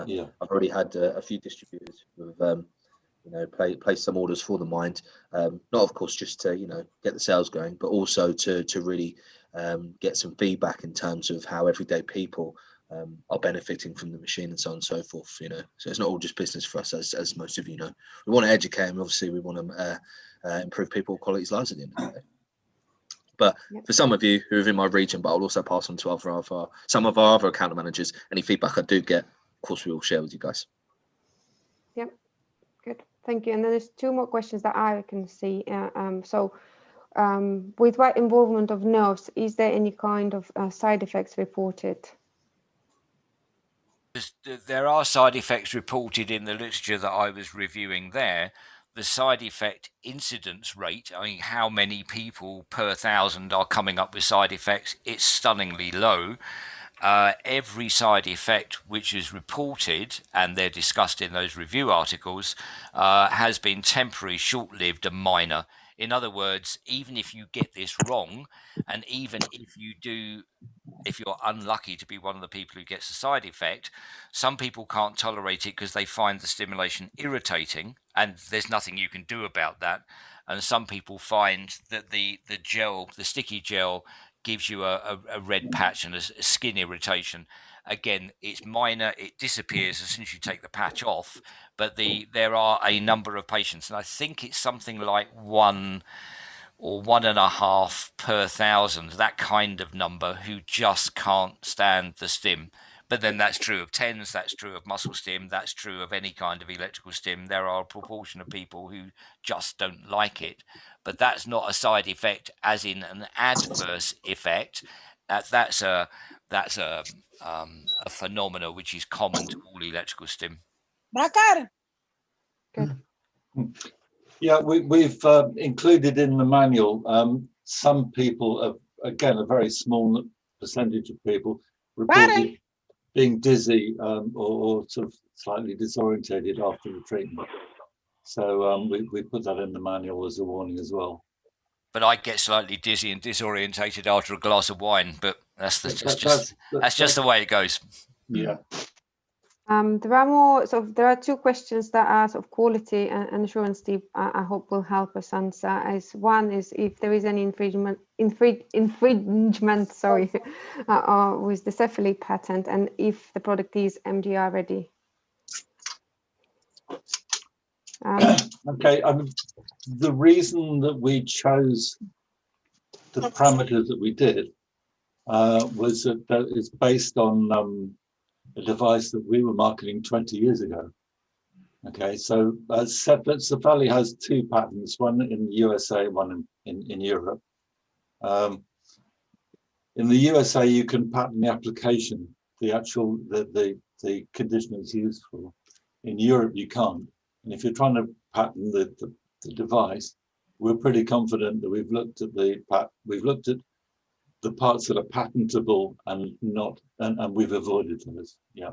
I've already had a few distributors who have place some orders for the Mynd. Not of course just to get the sales going, but also to really get some feedback in terms of how everyday people are benefiting from the machine and so on and so forth. So it's not all just business for us, as most of you know. We want to educate them. Obviously, we want to improve people's quality lives at the end of the day. But for some of you who are in my region, but I'll also pass on to some of our other account managers, any feedback I do get, of course, we will share with you guys. Yep, good, thank you. And then there's two more questions that I can see. With wide involvement of nerves, is there any kind of side effects reported? There are side effects reported in the literature that I was reviewing there. The side effect incidence rate, I mean, how many people per 1,000 are coming up with side effects, it's stunningly low. every side effect which is reported, and they're discussed in those review articles, has been temporary, short-lived and minor. In other words, even if you get this wrong, and even if you're unlucky to be one of the people who gets a side effect, some people can't tolerate it because they find the stimulation irritating, and there's nothing you can do about that. And some people find that the gel, the sticky gel, gives you a red patch and a skin irritation. Again, it's minor, it disappears as soon as you take the patch off, but there are a number of patients, and I think it's something like 1 or 1.5 per 1,000, that kind of number, who just can't stand the stim. But then that's true of TENS, that's true of muscle stim, that's true of any kind of electrical stim. There are a proportion of people who just don't like it, but that's not a side effect as in an adverse effect. That's a phenomena which is common to all electrical stim. Good. Yeah, we've included in the manual, some people, again, a very small percentage of people reported being dizzy or sort of slightly disorientated after the treatment. So we put that in the manual as a warning as well. But I get slightly dizzy and disorientated after a glass of wine, but that's just the way it goes. Yeah. There are more. So there are two questions that are sort of quality and assurance deep. I hope will help us answer. As one is if there is any infringement, sorry, with the Cephalid patent, and if the product is MDR ready. Okay. The reason that we chose the parameters that we did was that it's based on a device that we were marketing 20 years ago. Okay, so Cephalid has two patents, one in the USA, one in Europe. In the USA, you can patent the application, the condition it's used for. In Europe, you can't. And if you're trying to patent the device, we're pretty confident that we've looked at the parts that are patentable and we've avoided those. Yeah.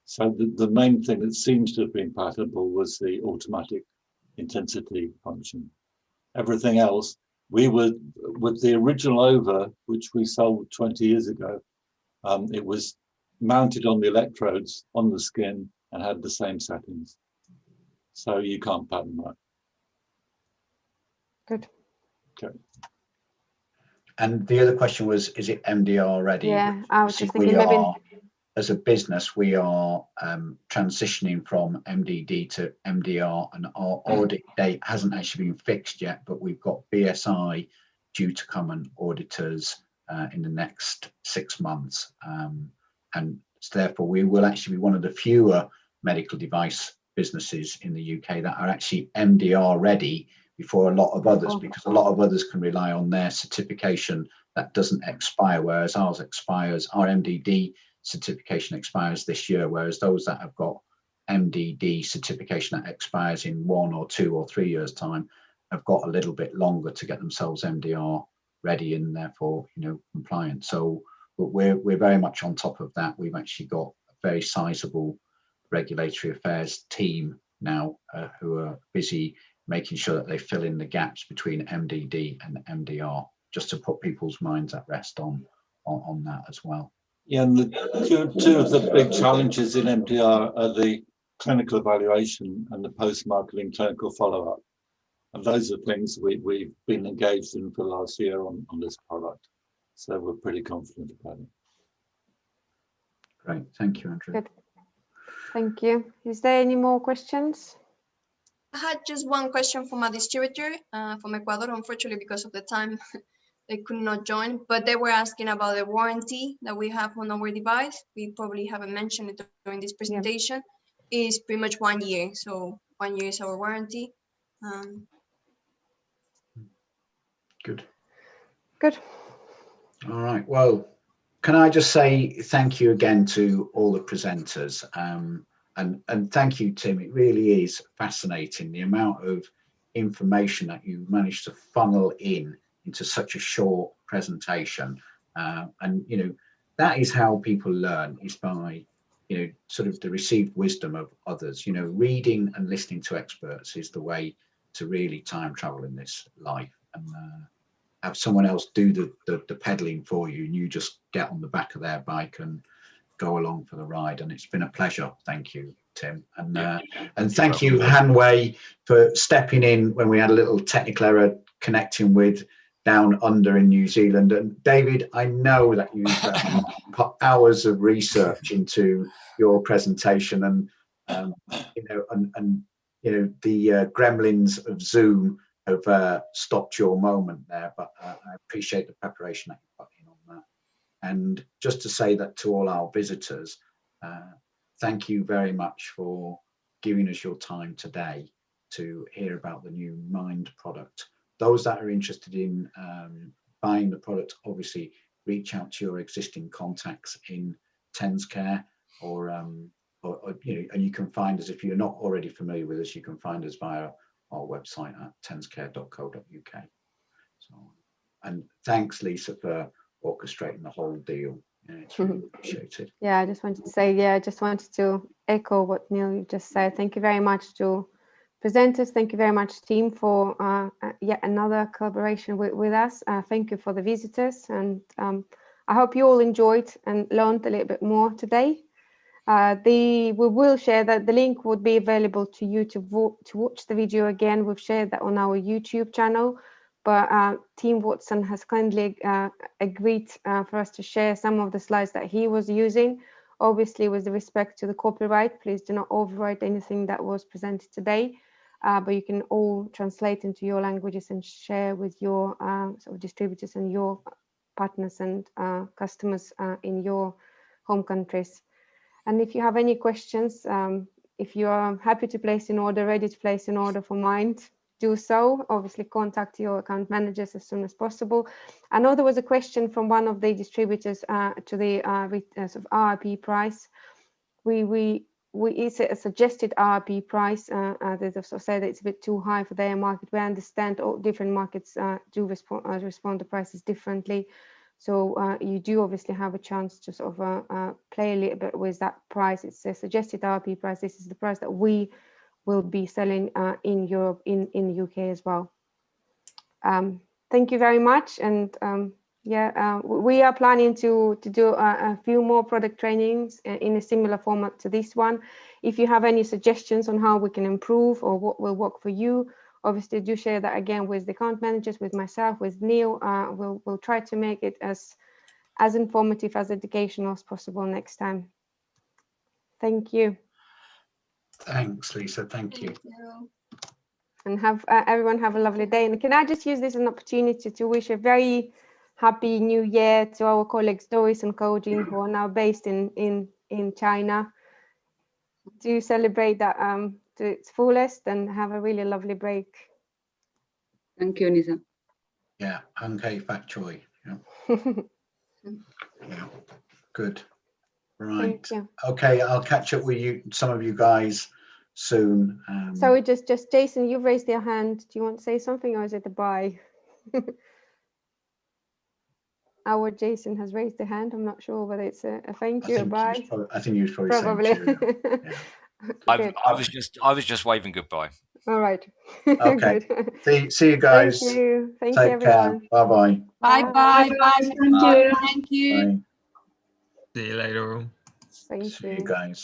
So the main thing that seems to have been patentable was the automatic intensity function. Everything else, we were with the original over, which we sold 20 years ago. It was mounted on the electrodes on the skin and had the same settings. So you can't patent that. Good. Okay. And the other question was, is it MDR ready? Yeah, I was just thinking maybe. As a business, we are transitioning from MDD to MDR, and our audit date hasn't actually been fixed yet, but we've got BSI due to come and audit us in the next 6 months. And so therefore, we will actually be one of the fewer medical device businesses in the UK that are actually MDR ready before a lot of others, because a lot of others can rely on their certification that doesn't expire, whereas ours expires, our MDD certification expires this year, whereas those that have got MDD certification that expires in 1 or 2 or 3 years time have got a little bit longer to get themselves MDR ready and therefore, compliant. So we're very much on top of that. We've actually got a very sizable regulatory affairs team now who are busy making sure that they fill in the gaps between MDD and MDR, just to put people's minds at rest on that as well. Yeah, and the two of the big challenges in MDR are the clinical evaluation and the post-marketing clinical follow-up. And those are things we've been engaged in for the last year on this product. So we're pretty confident about it. Great, thank you, Andrew. Good. Thank you. Is there any more questions? I had just one question from a distributor from Ecuador, unfortunately, because of the time. They could not join, but they were asking about the warranty that we have on our device. We probably haven't mentioned it during this presentation. Yeah. It's pretty much 1 year, so 1 year is our warranty. Good. Good. All right. Well, can I just say thank you again to all the presenters, and thank you, Tim. It really is fascinating the amount of information that you managed to funnel into such a short presentation, and that is how people learn, is by, you know, sort of the received wisdom of others. You know, reading and listening to experts is the way to really time travel in this life, and have someone else do the pedaling for you, and you just get on the back of their bike and go along for the ride. And it's been a pleasure. Thank you, Tim, and thank you, Hanwei, for stepping in when we had a little technical error connecting with down under in New Zealand. And David, I know that you've put hours of research into your presentation, and you know, and you know, the gremlins of Zoom have stopped your moment there, but I appreciate the preparation that you put in on that. And just to say that to all our visitors, thank you very much for giving us your time today to hear about the new Mynd product. Those that are interested in buying the product, obviously reach out to your existing contacts in TensCare, or you know, and you can find us, if you're not already familiar with us, you can find us via our website at tenscare.co.uk. So, and thanks, Lisa, for orchestrating the whole deal. Yeah, it's really appreciated. Yeah, I just wanted to say, I just wanted to echo what Neil you just said. Thank you very much to presenters. Thank you very much, team, for yet another collaboration with us. Thank you for the visitors, and I hope you all enjoyed and learned a little bit more today. We will share that the link would be available to you to watch the video again. We've shared that on our YouTube channel, but Team Watson has kindly agreed for us to share some of the slides that he was using. Obviously, with respect to the copyright, please do not overwrite anything that was presented today, but you can all translate into your languages and share with your sort of distributors and your partners and customers in your home countries. And if you have any questions, if you are happy to place an order, ready to place an order for Mynd, do so. Obviously, contact your account managers as soon as possible. I know there was a question from one of the distributors to the sort of RRP price. It's a suggested RRP price. They sort of said that it's a bit too high for their market. We understand all different markets do respond to prices differently. So you do obviously have a chance to sort of play a little bit with that price. It's a suggested RRP price. This is the price that we will be selling in Europe, in the UK as well. Thank you very much. And we are planning to do a few more product trainings in a similar format to this one. If you have any suggestions on how we can improve or what will work for you, obviously do share that again with the account managers, with myself, with Neil. We'll try to make it as informative, as educational as possible next time. Thank you. Thanks, Lisa. Thank you. And everyone have a lovely day. And can I just use this as an opportunity to wish a very happy new year to our colleagues Doris and Kojin, who are now based in China. Do celebrate that to its fullest and have a really lovely break. Thank you, Nisa. Yeah, Hankei Fat Choi. Yeah. Yeah, good. Right. Okay, I'll catch up with you, some of you guys, soon. Sorry, just Jason, you've raised your hand. Do you want to say something, or is it a bye? Our Jason has raised a hand. I'm not sure whether it's a thank you or bye. I think he was probably saying yeah. I was just waving goodbye. All right. Okay. See you guys. Thank you. Thank Take you, everyone. care. Bye-bye. Bye. Thank you. See you later. Thank you. See you guys.